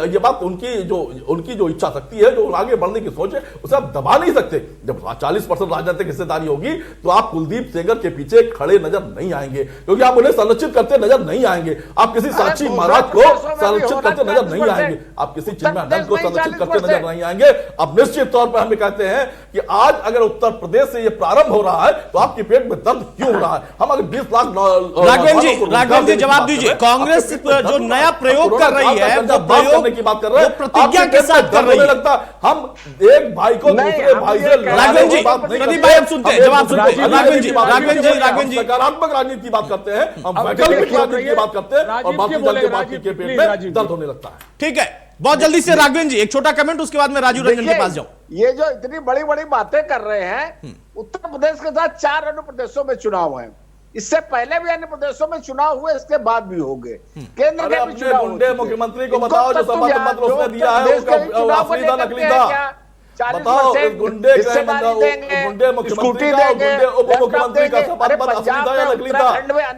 F: ये बात उनकी जो इच्छा शक्ति है, जो आगे बढ़ने की सोच है, उसे आप दबा नहीं सकते। जब 40% राजनीतिक हिस्सेदारी होगी तो आप कुलदीप सेंगर के पीछे खड़े नजर नहीं आएंगे, क्योंकि आप उन्हें संरक्षित करते नजर नहीं आएंगे। आप किसी साक्षी महाराज को संरक्षित करते नजर नहीं आएंगे, आप किसी चिन्मयानंद को संरक्षित करते नजर नहीं आएंगे। अब निश्चित तौर पर हम कहते हैं कि आज अगर उत्तर प्रदेश से यह प्रारंभ हो रहा है तो आपकी पेट में दर्द क्यों हो रहा है? हम अगर 20 लाख
A: राघवेंद्र जी जवाब दीजिए। कांग्रेस जो नया प्रयोग कर रही है वो प्रयोग
F: की बात कर रहे हैं,
A: प्रतिज्ञा के साथ कर रही है।
F: लगता हम एक भाई को दूसरे भाई से
A: राघवेंद्र जी, प्रदीप भाई हम सुनते हैं, जवाब सुनते हैं। राघवेंद्र जी
F: सकारात्मक राजनीति की बात करते हैं, हम वैकल्पिक राजनीति की बात करते हैं और भारतीय जनता पार्टी के पेट में दर्द होने लगता है।
A: ठीक है, बहुत जल्दी से राघवेंद्र जी एक छोटा कमेंट, उसके बाद मैं राजू रंजन के पास जाऊं।
E: ये जो इतनी बड़ी बड़ी बातें कर रहे हैं, उत्तर प्रदेश के साथ 4 अन्य प्रदेशों में चुनाव है, इससे पहले भी अन्य प्रदेशों में चुनाव हुए, इसके बाद भी हो गए। केंद्र के भी चुनाव
F: गुंडे मुख्यमंत्री को बताओ जो शपथ पत्र उसने दिया है उसका असली था नकली था? बताओ, गुंडे मुख्यमंत्री का, गुंडे उप मुख्यमंत्री का शपथ पत्र असली था या नकली था?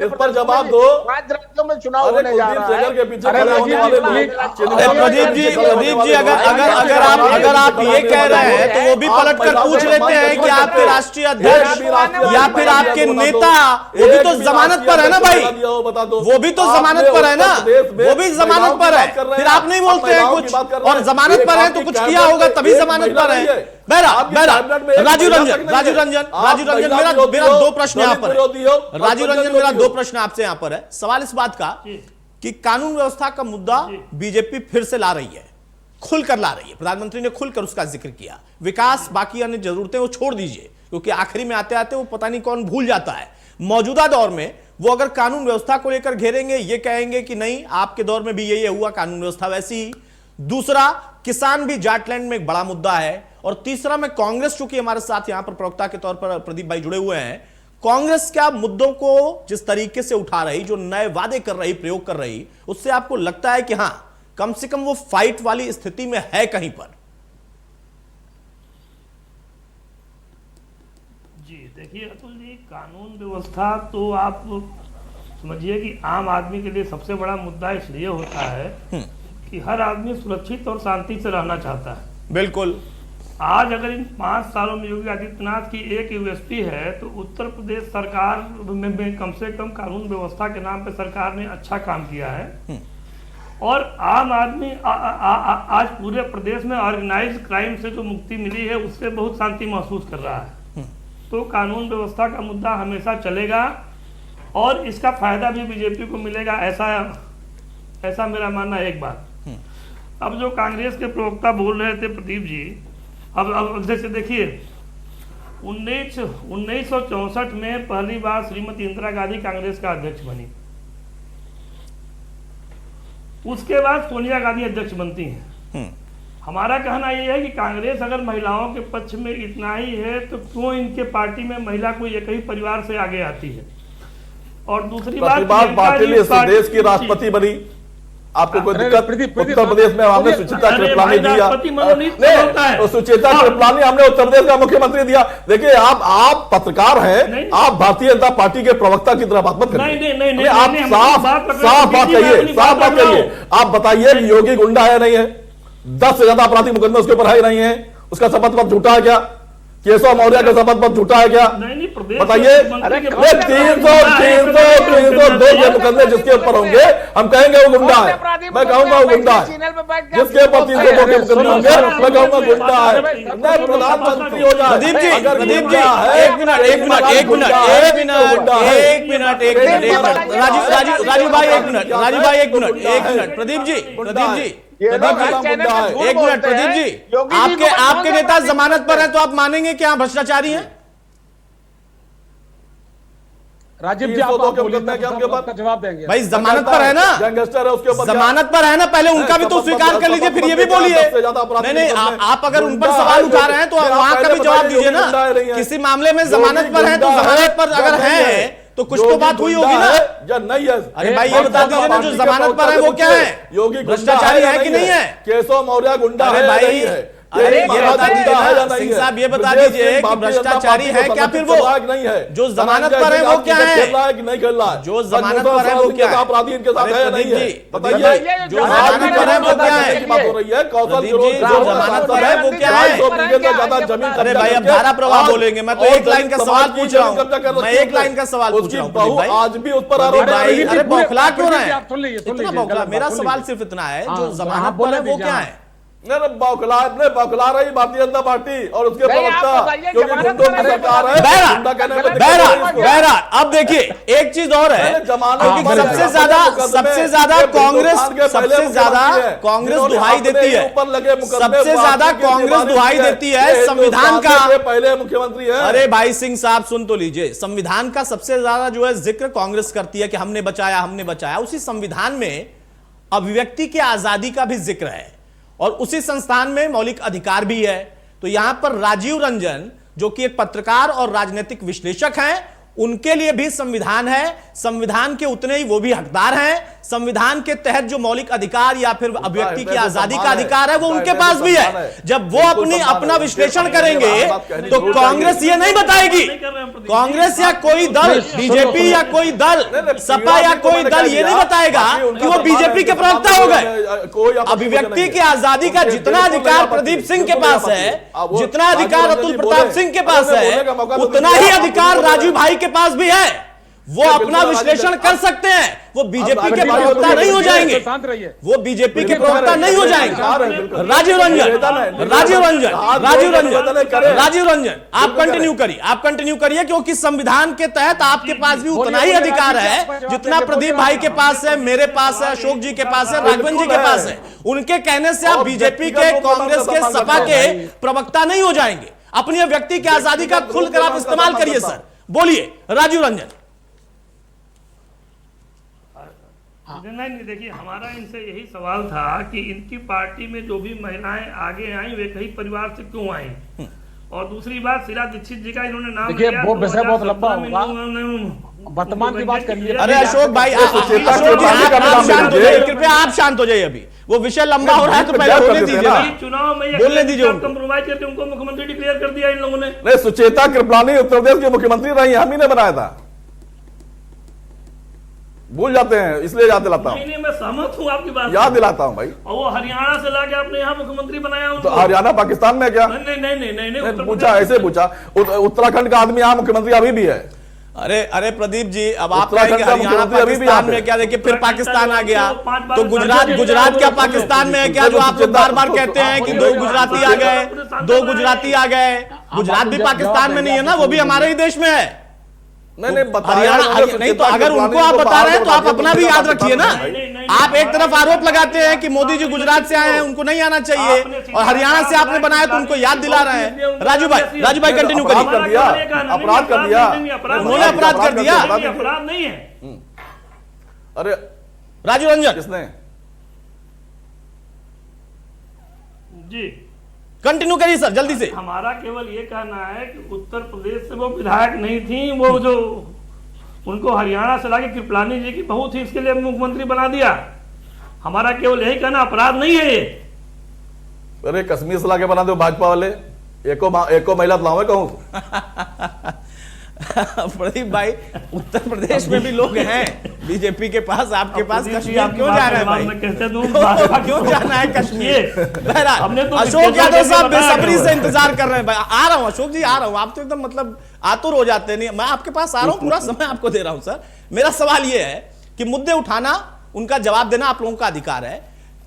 F: इस पर जवाब दो।
E: 5 राज्यों में चुनाव होने जा रहा है।
F: के पीछे खड़े होने वाले
A: प्रदीप जी अगर आप ये कह रहे हैं तो वो भी पलट कर पूछ लेते हैं कि आपके राष्ट्रीय अध्यक्ष या फिर आपके नेता, वो भी तो जमानत पर है ना भाई, वो भी तो जमानत पर है ना, वो भी जमानत पर है। फिर आप नहीं बोलते हैं कुछ, और जमानत पर है तो कुछ किया होगा तभी जमानत पर है। राजू रंजन मेरा 2 प्रश्न यहाँ पर है। राजू रंजन मेरा 2 प्रश्न आपसे यहाँ पर है। सवाल इस बात का कि कानून व्यवस्था का मुद्दा बीजेपी फिर से ला रही है, खुलकर ला रही है। प्रधानमंत्री ने खुलकर उसका जिक्र किया। विकास, बाकी अन्य जरूरतें वो छोड़ दीजिए, क्योंकि आखिरी में आते आते वो पता नहीं कौन भूल जाता है। मौजूदा दौर में वो अगर कानून व्यवस्था को लेकर घेरेंगे, ये कहेंगे कि नहीं आपके दौर में भी यही हुआ, कानून व्यवस्था वैसी ही। दूसरा, किसान भी जाटलैंड में एक बड़ा मुद्दा है। और तीसरा, मैं कांग्रेस, चूंकि हमारे साथ यहां पर प्रवक्ता के तौर पर प्रदीप भाई जुड़े हुए हैं, कांग्रेस क्या मुद्दों को जिस तरीके से उठा रही, जो नए वादे कर रही, प्रयोग कर रही, उससे आपको लगता है कि हां कम से कम वो फाइट वाली स्थिति में है कहीं पर?
G: जी देखिए अतुल जी, कानून व्यवस्था तो आप समझिए कि आम आदमी के लिए सबसे बड़ा मुद्दा इसलिए होता है कि हर आदमी सुरक्षित और शांति से रहना चाहता है।
A: बिल्कुल।
G: आज अगर इन 5 सालों में योगी आदित्यनाथ की एक यूएसपी है तो उत्तर प्रदेश सरकार में कम से कम कानून व्यवस्था के नाम पे सरकार ने अच्छा काम किया है। और आम आदमी आज पूरे प्रदेश में ऑर्गेनाइज क्राइम से जो मुक्ति मिली है उससे बहुत शांति महसूस कर रहा है। तो कानून व्यवस्था का मुद्दा हमेशा चलेगा और इसका फायदा भी बीजेपी को मिलेगा, ऐसा मेरा मानना है। एक बात, अब जो कांग्रेस के प्रवक्ता बोल रहे थे प्रदीप जी, अब जैसे देखिए 1964 में पहली बार श्रीमती इंदिरा गांधी कांग्रेस का अध्यक्ष बनी, उसके बाद सोनिया गांधी अध्यक्ष बनती हैं। हमारा कहना यह है कि कांग्रेस अगर महिलाओं के पक्ष में इतना ही है तो क्यों इनके पार्टी में महिला कोई एक ही परिवार से आगे आती है? और दूसरी बात,
F: पाटिल इस देश की राष्ट्रपति बनी, आपको कोई दिक्कत? उत्तर प्रदेश में हमने सुचेता कृपलानी दिया, तो सुचेता कृपलानी हमने उत्तर प्रदेश का मुख्यमंत्री दिया। देखिए आप पत्रकार हैं, आप भारतीय जनता पार्टी के प्रवक्ता की तरह बात मत करिए। आप साफ बात कहिए। आप बताइए योगी गुंडा है नहीं है? 10 से ज्यादा आपराधिक मुकदमे उसके ऊपर है नहीं है? उसका शपथ पत्र झूठा है क्या? केशव मौर्य का शपथ पत्र झूठा है क्या?
G: नहीं प्रदेश
F: बताइए। 302 के मुकदमे जिसके ऊपर होंगे हम कहेंगे वो गुंडा है, मैं कहूंगा वो गुंडा है। जिसके ऊपर 302 के मुकदमे होंगे मैं कहूंगा गुंडा है। मैं प्रधानमंत्री हो जाए
A: प्रदीप जी,
F: अगर
A: प्रदीप जी,
F: गुंडा है,
A: एक मिनट राजू भाई एक मिनट, प्रदीप जी प्रदीप जी आपके नेता जमानत पर हैं तो आप मानेंगे कि आप भ्रष्टाचारी हैं?
C: राजीव जी, आप जवाब देंगे
A: भाई जमानत पर है ना,
F: गैंगस्टर है उसके ऊपर
A: जमानत पर है ना, पहले उनका भी तो स्वीकार कर लीजिए, फिर ये भी बोलिए। नहीं आप अगर उन पर सवाल उठा रहे हैं तो वहां का भी जवाब दीजिए ना। किसी मामले में जमानत पर है तो जमानत पर अगर है तो कुछ तो बात हुई होगी ना
F: या नहीं है?
A: अरे भाई ये बता दीजिए ना, जो जमानत पर है वो क्या है?
F: योगी
A: भ्रष्टाचारी है कि नहीं है?
F: केशव मौर्य गुंडा
A: अरे
F: है
A: भाई,
F: नहीं है?
A: अरे ये बता दीजिए ना सिंह साहब, ये बता दीजिए कि भ्रष्टाचारी है क्या फिर वो?
F: नहीं है
A: जो जमानत पर है वो क्या है?
F: खेल रहा है कि नहीं खेल रहा है?
A: जो जमानत पर है वो क्या है?
F: अपराधी इनके साथ है नहीं है?
A: बताइए जो जमानत पर है वो क्या है?
F: बात हो रही है कौशल
A: जो जमानत पर है वो क्या है?
F: ज्यादा जमीन।
A: अरे भाई अब धारा प्रवाह बोलेंगे, मैं तो एक लाइन का सवाल पूछ रहा हूँ, मैं एक लाइन का सवाल पूछ रहा हूँ भाई।
F: आज भी उस पर आरोप
A: भाई अरे बौखला क्यों रहे हैं?
C: आप सुन लीजिए,
A: इतना बौखला, मेरा सवाल सिर्फ इतना है, जो जमानत पर है वो क्या है?
F: नहीं बौखला रही भारतीय जनता पार्टी और उसके प्रवक्ता, क्योंकि गुंडों की सरकार है।
A: बहरा अब देखिए एक चीज और है, सबसे ज्यादा कांग्रेस दुहाई देती है, सबसे ज्यादा कांग्रेस दुहाई देती है संविधान का।
F: पहले मुख्यमंत्री है।
A: अरे भाई सिंह साहब सुन तो लीजिए, संविधान का सबसे ज्यादा जो है जिक्र कांग्रेस करती है कि हमने बचाया। उसी संविधान में अभिव्यक्ति की आजादी का भी जिक्र है और उसी संस्थान में मौलिक अधिकार भी है। तो यहां पर राजीव रंजन जो कि एक पत्रकार और राजनीतिक विश्लेषक हैं, उनके लिए भी संविधान है, संविधान के उतने ही वो भी हकदार हैं। संविधान के तहत जो मौलिक अधिकार या फिर अभिव्यक्ति की आजादी का अधिकार है वो उनके पास भी है। जब वो अपना विश्लेषण करेंगे तो कांग्रेस ये नहीं बताएगी, कांग्रेस या कोई दल, बीजेपी या कोई दल, सपा या कोई दल ये नहीं बताएगा कि वो बीजेपी के प्रवक्ता हो गए। अभिव्यक्ति की आजादी का जितना अधिकार प्रदीप सिंह के पास है, जितना अधिकार अतुल प्रताप सिंह के पास है, उतना ही अधिकार राजू भाई के पास भी है। वो अपना विश्लेषण कर सकते हैं, वो बीजेपी के प्रवक्ता नहीं हो जाएंगे, वो बीजेपी के प्रवक्ता नहीं हो जाएंगे। राजीव रंजन आप कंटिन्यू करिए क्योंकि संविधान के तहत आपके पास भी उतना ही अधिकार है जितना प्रदीप भाई के पास है, मेरे पास है, अशोक जी के पास है, राघवन जी के पास है। उनके कहने से आप बीजेपी के, कांग्रेस के, सपा के प्रवक्ता नहीं हो जाएंगे। अपनी व्यक्ति की आजादी का खुलकर आप इस्तेमाल करिए सर। बोलिए राजीव रंजन।
G: नहीं देखिए, हमारा इनसे यही सवाल था कि इनकी पार्टी में जो भी महिलाएं आगे आई वे कहीं परिवार से क्यों आई, और दूसरी बात शीला दीक्षित जी का इन्होंने नाम
C: देखिए वो विषय बहुत लंबा होगा, वर्तमान की बात करिए।
A: अरे अशोक भाई कृपया आप शांत हो जाइए, अभी वो विषय लंबा हो रहा है तो पहले होने दीजिए ना,
G: चुनाव में
A: बोलने दीजिए।
G: कंप्रोमाइज करके उनको मुख्यमंत्री डिक्लेयर कर दिया इन लोगों ने।
F: नहीं, सुचेता कृपलानी उत्तर प्रदेश की मुख्यमंत्री रही, हम ही ने बनाया था। भूल जाते हैं इसलिए याद दिलाता हूँ।
G: नहीं, मैं सहमत हूँ आपकी बात,
F: याद दिलाता हूँ भाई।
G: और वो हरियाणा से लाके आपने यहाँ मुख्यमंत्री बनाया उनको।
F: तो हरियाणा पाकिस्तान में क्या?
G: नहीं
F: पूछा, ऐसे पूछा। उत्तराखंड का आदमी यहाँ मुख्यमंत्री अभी भी है।
A: अरे प्रदीप जी, अब आप कहेंगे हरियाणा पाकिस्तान में क्या? देखिए फिर पाकिस्तान आ गया, तो गुजरात क्या पाकिस्तान में है क्या? जो आप लोग बार बार कहते हैं कि 2 गुजराती आ गए, 2 गुजराती आ गए। गुजरात भी पाकिस्तान में नहीं है ना, वो भी हमारे ही देश में है।
F: नहीं
A: हरियाणा नहीं, तो अगर उनको आप बता रहे हैं तो आप अपना भी याद रखिए ना। आप एक तरफ आरोप लगाते हैं कि मोदी जी गुजरात से आए हैं, उनको नहीं आना चाहिए, और हरियाणा से आपने बनाया तो उनको याद दिला रहे हैं। राजू भाई कंटिन्यू करिए।
F: अपराध कर दिया,
A: उन्होंने अपराध कर दिया।
G: अपराध नहीं है।
F: अरे
A: राजीव रंजन
F: किसने?
G: जी
A: कंटिन्यू करिए सर जल्दी से।
G: हमारा केवल ये कहना है कि उत्तर प्रदेश से वो विधायक नहीं थी, वो जो उनको हरियाणा से लाके कृपलानी जी की बहू थी, इसके लिए मुख्यमंत्री बना दिया। हमारा केवल यही कहना, अपराध नहीं है ये।
F: अरे कश्मीर से लाके बना दो भाजपा वाले, एको महिला लाओ कहूं।
A: प्रदीप भाई उत्तर प्रदेश में भी लोग हैं बीजेपी के पास, आपके पास
G: अपोजिशन
A: कश्मीर
G: आपकी
A: क्यों
G: बात
A: जा रहा है
G: के
A: भाई?
G: बाद में कहते दूं, भाजपा की
A: क्यों
G: तो-
A: जाना है कश्मीर? बहरहाल
G: हमने तो
A: अशोक
G: विश्लेषण
A: यादव
G: करके
A: साहब
G: बताया
A: बेसब्री
G: करो।
A: से इंतजार कर रहे हैं भाई। आ रहा हूं अशोक जी, आ रहा हूं। आप तो एकदम मतलब आतुर हो जाते हैं। नहीं, मैं आपके पास आ रहा हूं, पूरा समय आपको दे रहा हूं सर। मेरा सवाल यह है कि मुद्दे उठाना, उनका जवाब देना आप लोगों का अधिकार है।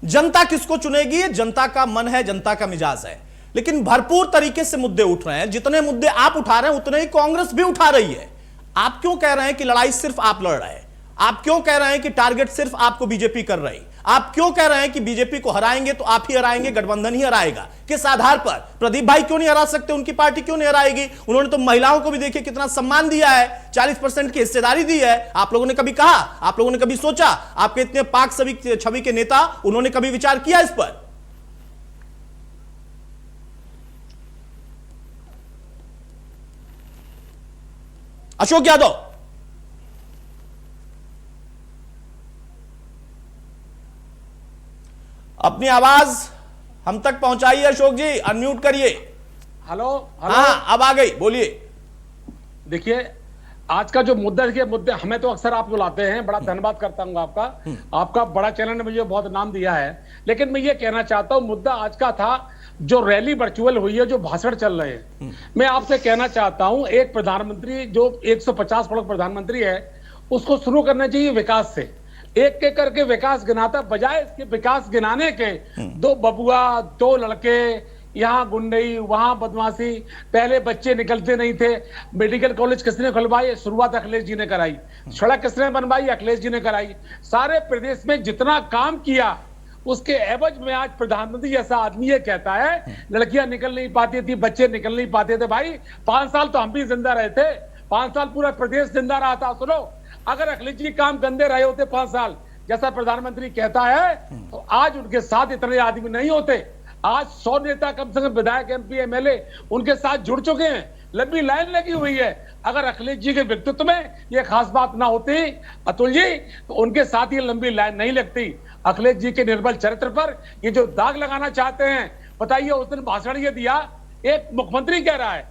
A: जनता किसको चुनेगी, ये जनता का मन है, जनता का मिजाज है। लेकिन भरपूर तरीके से मुद्दे उठ रहे हैं। जितने मुद्दे आप उठा रहे हैं उतने ही कांग्रेस भी उठा रही है। आप क्यों कह रहे हैं कि लड़ाई सिर्फ आप लड़ रहे हैं? आप क्यों कह रहे हैं कि टारगेट सिर्फ आपको बीजेपी कर रही? आप क्यों कह रहे हैं कि बीजेपी को हराएंगे तो आप ही हराएंगे, गठबंधन ही हराएगा? किस आधार पर? प्रदीप भाई क्यों नहीं हरा सकते? उनकी पार्टी क्यों नहीं हराएगी? उन्होंने तो महिलाओं को भी देखिए कितना सम्मान दिया है, 40% की हिस्सेदारी दी है। आप लोगों ने कभी कहा, आप लोगों ने कभी सोचा? आपके इतने पाक छवि के नेता, उन्होंने कभी विचार किया इस पर? अशोक यादव, अपनी आवाज हम तक पहुंचाइए। अशोक जी अनम्यूट करिए।
C: हेलो
A: हाँ, अब आ गई, बोलिए।
C: देखिए, आज का जो मुद्दा, देखिए मुद्दे हमें तो अक्सर आप बुलाते हैं, बड़ा धन्यवाद करता हूं आपका। आपका बड़ा चैनल ने मुझे बहुत नाम दिया है। लेकिन मैं ये कहना चाहता हूं, मुद्दा आज का था जो रैली वर्चुअल हुई है, जो भाषण चल रहे हैं। मैं आपसे कहना चाहता हूं, एक प्रधानमंत्री जो 150 करोड़ प्रधानमंत्री है, उसको शुरू करना चाहिए विकास से। एक एक करके विकास गिनाता, बजाय इसके विकास गिनाने के 2 बबुआ, 2 लड़के, यहाँ गुंडई, वहां बदमाशी, पहले बच्चे निकलते नहीं थे। मेडिकल कॉलेज किसने खुलवाई? शुरुआत अखिलेश जी ने कराई। सड़क किसने बनवाई? अखिलेश जी ने कराई। सारे प्रदेश में जितना काम किया, उसके एवज में आज प्रधानमंत्री जैसा आदमी ये कहता है लड़कियां निकल नहीं पाती थी, बच्चे निकल नहीं पाते थे। भाई 5 साल तो हम भी जिंदा रहे थे, 5 साल पूरा प्रदेश जिंदा रहा था। सुनो, अगर अखिलेश जी काम गंदे रहे होते 5 साल, जैसा प्रधानमंत्री कहता है, तो आज उनके साथ इतने आदमी नहीं होते। आज 100 नेता, कम से कम विधायक, एमपी, एमएलए उनके साथ जुड़ चुके हैं। लंबी लाइन लगी हुई है। अगर अखिलेश जी के व्यक्तित्व में ये खास बात ना होती अतुल जी, तो उनके साथ ये लंबी लाइन नहीं लगती। अखिलेश जी के निर्बल चरित्र पर ये जो दाग लगाना चाहते हैं, बताइए, उस दिन भाषण ये दिया, एक मुख्यमंत्री कह रहा है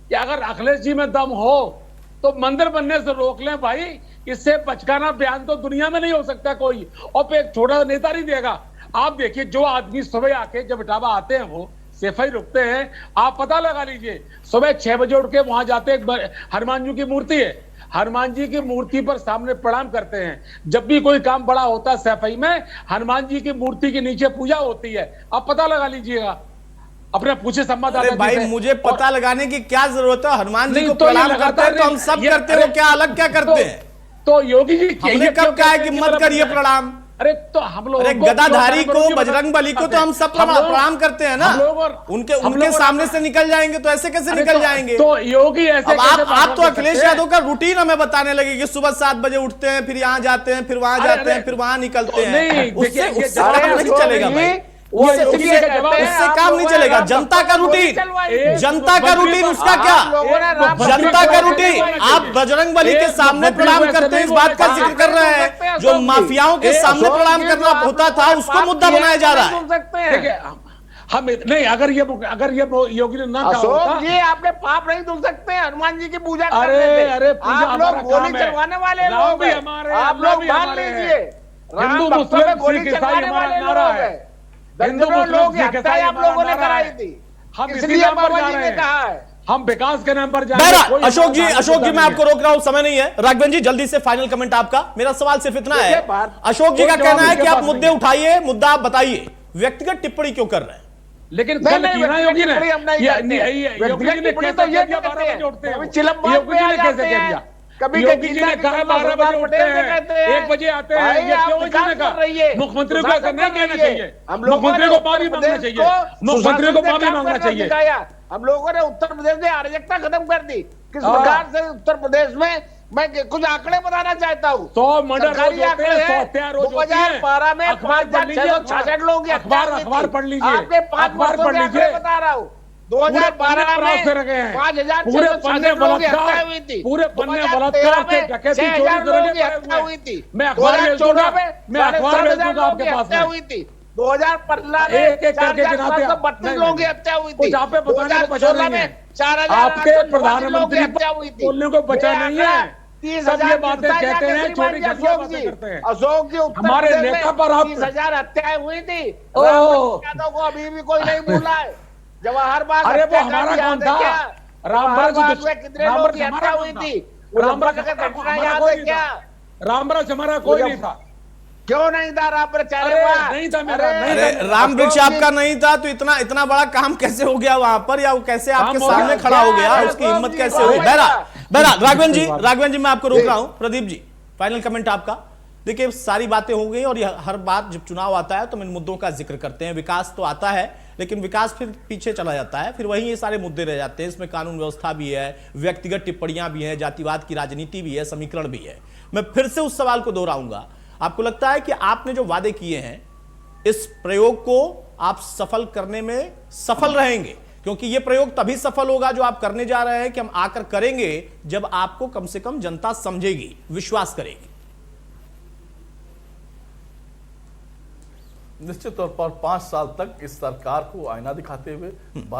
C: कि अगर अखिलेश जी में दम हो तो मंदिर बनने से रोक लें। भाई, इससे बचकाना बयान तो दुनिया में नहीं हो सकता कोई, और फिर एक छोटा नेता नहीं देगा। आप देखिए, जो आदमी सुबह आके जब इटावा आते हैं वो सेफाई रुकते हैं। आप पता लगा लीजिए, सुबह 6 बजे उठ के वहां जाते हैं, हनुमान जी की मूर्ति है, हनुमान जी की मूर्ति पर सामने प्रणाम करते हैं। जब भी कोई काम बड़ा होता है सफाई में, हनुमान जी की मूर्ति के नीचे पूजा होती है। आप पता लगा लीजिएगा, अपने पूछे संवाददाता।
A: भाई, मुझे पता लगाने की क्या जरूरत है? हनुमान जी को
C: तो
A: प्रणाम करते हैं तो हम सब करते हैं, वो क्या अलग क्या करते हैं?
C: तो योगी जी
A: हमने कब कहा है कि मत करिए प्रणाम?
C: अरे तो हम लोग,
A: अरे गदाधारी को, बजरंग बली को तो हम सब प्रणाम करते हैं ना। उनके सामने से निकल जाएंगे तो ऐसे कैसे निकल जाएंगे?
C: तो योगी ऐसे
A: अब आप तो अखिलेश यादव का रूटीन हमें बताने लगे कि सुबह 7 बजे उठते हैं, फिर यहाँ जाते हैं, फिर वहां जाते हैं, फिर वहां निकलते हैं। उससे काम नहीं चलेगा भाई, उससे काम नहीं चलेगा। जनता का रूटीन, जनता का रूटीन, उसका क्या? जनता का रूटीन आप बजरंग बली के सामने प्रणाम करते हैं, इस बात का जिक्र कर रहे हैं। जो माफियाओं के सामने प्रणाम करना होता था, उसको मुद्दा बनाया जा रहा है।
C: हम नहीं, अगर ये योगी ने ना कहा होता,
E: ये आपने पाप नहीं धुल सकते हनुमान जी की पूजा।
C: अरे
E: आप लोग गोली चलवाने वाले लोग हैं, आप लोग मान लीजिए,
C: हिंदू मुस्लिम गोली चलवाने वाले लोग हैं।
E: दर्जनों लोग हत्या आप लोगों ने कराई थी,
C: हम
E: इसलिए बाबा जी ने कहा है
C: हम विकास के नाम पर जा रहे हैं।
A: अशोक जी मैं आपको रोक रहा हूं, समय नहीं है। राघवन जी जल्दी से फाइनल कमेंट आपका। मेरा सवाल सिर्फ इतना है, अशोक जी का कहना है कि आप मुद्दे उठाइए, मुद्दा आप बताइए, व्यक्तिगत टिप्पणी क्यों कर रहे हैं?
C: लेकिन कल की ना योगी ने, योगी जी ने कैसे कह दिया 12 बजे उठते हैं? योगी जी ने कैसे कह दिया?
E: कभी
C: योगी जी ने कहा 12 बजे उठते हैं, 1 बजे आते हैं। ये क्यों जी ने कहा? मुख्यमंत्री को ऐसा नहीं कहना चाहिए, मुख्यमंत्री को माफी मांगना चाहिए, मुख्यमंत्री को माफी मांगना चाहिए।
E: हम लोगों ने उत्तर प्रदेश में अराजकता खत्म कर दी। किस प्रकार से उत्तर प्रदेश में, मैं कुछ आंकड़े बताना चाहता हूँ।
C: 100 मर्डर रोज होते हैं, 100 हत्या रोज होती है।
E: 2012 में 5,666 लोग,
C: अखबार पढ़ लीजिए,
E: आपने 5 वर्षों के आंकड़े बता रहा हूँ। 2012 में 5,666 लोगों की हत्या हुई थी,
C: पूरे पन्ने बलात्कार से डकैती, चोरी
E: लोगों की हत्या हुई थी।
C: मैं अखबार भेज दूंगा, मैं अखबार भेज दूंगा आपके पास
E: हत्या हुई थी। 2015 में 4,732 लोगों की हत्या हुई थी।
C: 2016 में 4,000
E: आपके प्रधानमंत्री
C: बोलने को बचा नहीं है। सब ये बातें कहते हैं, छोटी घटिया बातें करते हैं।
E: अशोक जी, उत्तर
C: हमारे
E: प्रदेश
C: नेता
E: में
C: पर आप
E: 30,000 हत्याएं हुई थी।
C: ओह।
E: यादव को अभी भी कोई नहीं भूला है। जवाहर बाग
C: अरे वो
E: हत्याकांड
C: हमारा
E: याद
C: कौन
E: है
C: था?
E: क्या?
C: रामबरस
E: जवाहर बाग में कितने लोगों की हत्या हुई थी?
C: रामबरस
E: मुजफ्फरनगर घटना
C: हमारा
E: याद
C: कोई
E: है
C: नहीं
E: क्या?
C: था। रामबरस हमारा कोई नहीं था।
E: क्यों नहीं था रामबरस?
C: अरे नहीं था मेरा, नहीं
A: अरे
C: था।
A: राम वृक्ष आपका नहीं था तो इतना बड़ा काम कैसे हो गया वहां पर, या वो कैसे आपके
C: हो
A: सामने
C: गया?
A: खड़ा हो गया,
E: क्या?
A: उसकी हिम्मत
E: जी,
A: कैसे
E: हो
A: हुई?
E: गया।
A: बहरहाल राघवन जी मैं आपको रोक रहा हूं। प्रदीप जी, फाइनल कमेंट आपका। देखिए सारी बातें हो गई, और हर बात जब चुनाव आता है तो हम इन मुद्दों का जिक्र करते हैं। विकास तो आता है, लेकिन विकास फिर पीछे चला जाता है, फिर वही ये सारे मुद्दे रह जाते हैं। इसमें कानून व्यवस्था भी है, व्यक्तिगत टिप्पणियां भी है, जातिवाद की राजनीति भी है, समीकरण भी है। मैं फिर से उस सवाल को दोहराऊंगा, आपको लगता है कि आपने जो वादे किए हैं इस प्रयोग को आप सफल करने में सफल रहेंगे? क्योंकि यह प्रयोग तभी सफल होगा जो आप करने जा रहे हैं कि हम आकर करेंगे जब आपको कम से कम जनता समझेगी, विश्वास करेगी।
F: निश्चित तौर पर 5 साल तक इस सरकार को आईना दिखाते हुए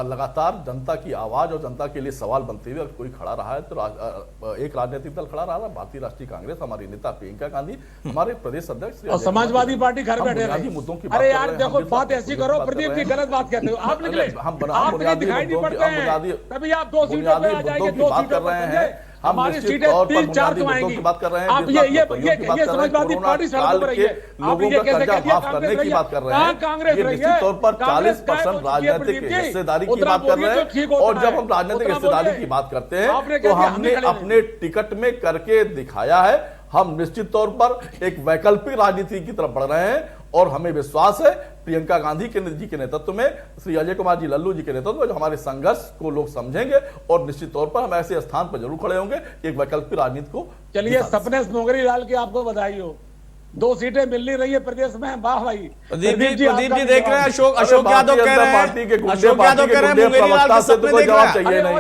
F: लगातार जनता की आवाज और जनता के लिए सवाल बनते हुए अगर कोई खड़ा रहा है तो एक राजनीतिक दल खड़ा रहा, भारतीय राष्ट्रीय कांग्रेस, हमारी नेता प्रियंका गांधी, हमारे प्रदेश अध्यक्ष
C: और समाजवादी पार्टी घर बैठे रहे।
F: मुद्दों की
C: अरे यार देखो, बात ऐसी करो, प्रदीप जी गलत बात कहते हो आप। निकले आप दिखाई नहीं पड़ते हैं, तभी आप 2 सीटों पे आ जाएंगे, 2 सीटों पे हैं। हमारी सीटें 3-4 तो आएंगी।
F: बात कर रहे हैं,
C: आप ये समाजवादी पार्टी सड़कों पर रही है।
F: लोगों का कर्जा माफ करने की बात कर रहे हैं।
C: कांग्रेस
F: ये निश्चित तौर पर 40% राजनीतिक हिस्सेदारी की बात कर रहे हैं। और जब हम राजनीतिक हिस्सेदारी की बात करते हैं तो हमने अपने टिकट में करके दिखाया है। हम निश्चित तौर पर एक वैकल्पिक राजनीति की तरफ बढ़ रहे हैं, और हमें विश्वास है प्रियंका गांधी जी के नेतृत्व में, श्री अजय कुमार जी लल्लू जी के नेतृत्व में, जो हमारे संघर्ष को लोग समझेंगे, और निश्चित तौर पर हम ऐसे स्थान पर जरूर खड़े होंगे एक वैकल्पिक राजनीति को।
C: चलिए, सपने नौकरी लाल की आपको बधाई हो, 2 सीटें मिल नहीं रही है प्रदेश में। वाह भाई।
A: प्रदीप जी देख रहे हैं, अशोक यादव कह रहे हैं, अशोक यादव कह रहे हैं मुंगेरी लाल के सपने देख रहे हैं।
F: चाहिए नहीं।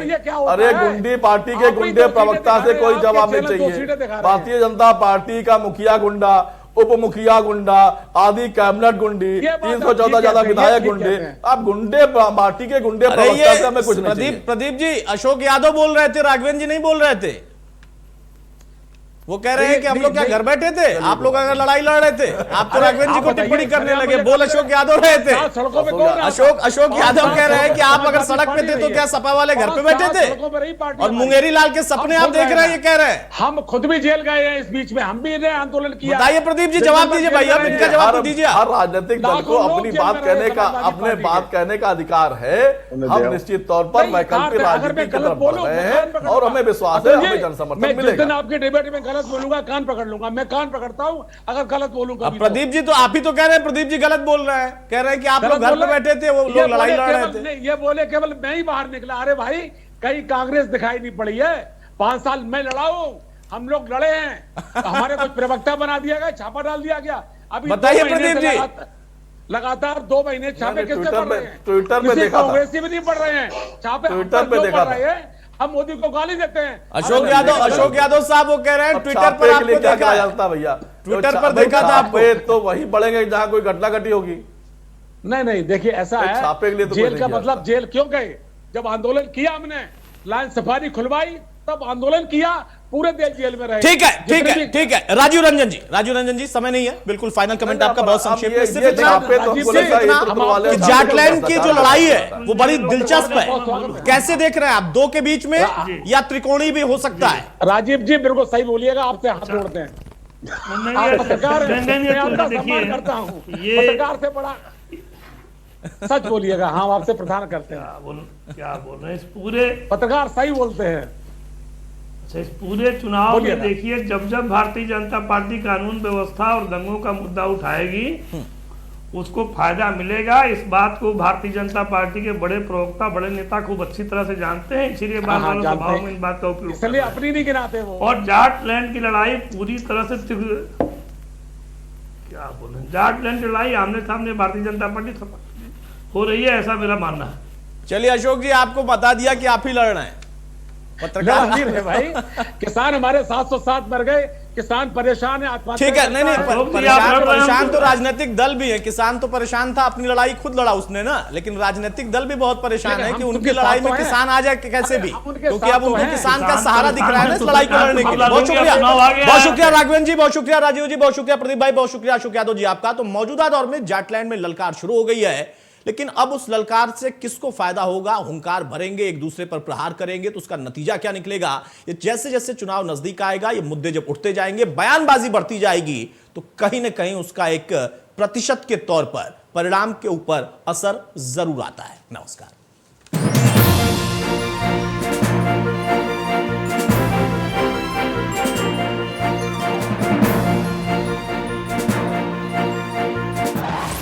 F: अरे गुंडी पार्टी के गुंडे प्रवक्ता से कोई जवाब नहीं चाहिए। भारतीय जनता पार्टी का मुखिया गुंडा, उप मुखिया गुंडा, आदि कैबिनेट गुंडी, 314 ज्यादा विधायक गुंडे, आप गुंडे पार्टी के गुंडे प्रवक्ता से हमें कुछ नहीं चाहिए।
A: प्रदीप जी, अशोक यादव बोल रहे थे, राघवेंद्र जी नहीं बोल रहे थे। वो कह रहे हैं कि हम लोग क्या घर बैठे थे, आप लोग अगर लड़ाई लड़ रहे थे, आप तो राघवेंद्र जी को टिप्पणी करने लगे। बोल अशोक यादव रहे थे। अशोक यादव कह रहे हैं कि आप अगर सड़क पे थे तो क्या सपा वाले घर पे बैठे थे? और मुंगेरी लाल के सपने आप देख रहे हैं, ये कह रहे हैं।
C: हम खुद भी जेल गए हैं इस बीच में, हम भी आंदोलन किया।
A: बताइए प्रदीप जी, जवाब दीजिए भाई, अब इनका जवाब दीजिए।
F: हर राजनीतिक दल को अपनी बात कहने का अधिकार है। हम निश्चित तौर पर वैकल्पिक राजनीति की तरफ बढ़ रहे हैं, और हमें विश्वास है हमें जनसमर्थन मिलेगा।
C: आपके डिबेट में गलत बोलूंगा, कान पकड़ लूंगा। मैं कान पकड़ता हूं अगर गलत बोलूंगा।
A: प्रदीप जी तो आप ही तो कह रहे हैं, प्रदीप जी गलत बोल रहे हैं, कह रहे हैं कि आप लोग घर पे बैठे थे, वो लोग लड़ाई लड़ रहे थे।
C: ये बोले केवल मैं ही बाहर निकला। अरे भाई, कहीं कांग्रेस दिखाई नहीं पड़ी है? 5 साल मैं लड़ा हूं, हम लोग लड़े हैं, हमारे कुछ प्रवक्ता बना दिया गया, छापा डाल दिया गया। अभी
A: बताइए प्रदीप जी,
C: लगातार 2 महीने छापे किससे पड़ रहे हैं?
F: ट्विटर पे देखा था,
C: कांग्रेस भी नहीं पड़ रहे हैं छापे,
F: ट्विटर पे देखा था।
C: हम मोदी को गाली देते हैं।
A: अशोक यादव साहब वो कह रहे हैं ट्विटर पर आपको
F: क्या कहा जाता भैया,
A: ट्विटर पर देखा था आपको।
F: तो वही बढ़ेंगे जहां कोई घटना घटी होगी।
C: नहीं, देखिए ऐसा है,
F: छापे के लिए तो
C: जेल का मतलब जेल क्यों गए? जब आंदोलन किया हमने, लाइन सफारी खुलवाई, तब आंदोलन किया, पूरे देश जेल में रहे।
A: ठीक है। राजीव रंजन जी समय नहीं है, बिल्कुल फाइनल कमेंट आपका बहुत संक्षेप में। सिर्फ जाटलैंड की जो लड़ाई है वो बड़ी दिलचस्प है, कैसे देख रहे हैं आप? 2 के बीच में या त्रिकोणीय भी हो सकता है?
C: राजीव जी बिल्कुल सही बोलिएगा, आपसे हाथ जोड़ते हैं। पत्रकार सम्मान करता हूँ, पत्रकार से बड़ा सच बोलिएगा। हम आपसे प्रधान करते हैं।
G: क्या बोल रहे हैं? इस पूरे
C: पत्रकार सही बोलते हैं।
G: इस पूरे चुनाव में देखिए, जब भारतीय जनता पार्टी कानून व्यवस्था और दंगों का मुद्दा उठाएगी, उसको फायदा मिलेगा। इस बात को भारतीय जनता पार्टी के बड़े प्रवक्ता, बड़े नेता खूब अच्छी तरह से जानते हैं, इसीलिए बार बार सभाओं में इन बात का उपयोग
C: इसलिए अपनी नहीं गिनाते वो।
G: और जाटलैंड की लड़ाई पूरी तरह से क्या बोले, जाटलैंड की लड़ाई आमने सामने भारतीय जनता पार्टी हो रही है, ऐसा मेरा मानना है।
A: चलिए अशोक जी, आपको बता दिया कि आप ही लड़ रहे हैं।
C: पत्रकार नहीं रहे भाई, किसान हमारे 707 मर गए, किसान परेशान है, आत्महत्या
A: ठीक है, नहीं नहीं,
C: करता है।
A: परेशान तो राजनीतिक दल भी है। किसान तो परेशान था, अपनी लड़ाई खुद लड़ा उसने ना, लेकिन राजनीतिक दल भी बहुत परेशान है कि उनकी लड़ाई में किसान आ जाए कैसे भी, क्योंकि अब उनको किसान का सहारा दिख रहा है ना इस लड़ाई को लड़ने के लिए। बहुत शुक्रिया, बहुत शुक्रिया राघवेंद्र जी, बहुत शुक्रिया राजीव जी, बहुत शुक्रिया प्रदीप भाई, बहुत शुक्रिया अशोक यादव जी आपका। तो मौजूदा दौर में जाटलैंड में ललकार शुरू हो गई है, लेकिन अब उस ललकार से किसको फायदा होगा? हुंकार भरेंगे, एक दूसरे पर प्रहार करेंगे, तो उसका नतीजा क्या निकलेगा? ये जैसे जैसे चुनाव नजदीक आएगा, ये मुद्दे जब उठते जाएंगे, बयानबाजी बढ़ती जाएगी, तो कहीं ना कहीं उसका एक प्रतिशत के तौर पर परिणाम के ऊपर असर जरूर आता है। नमस्कार।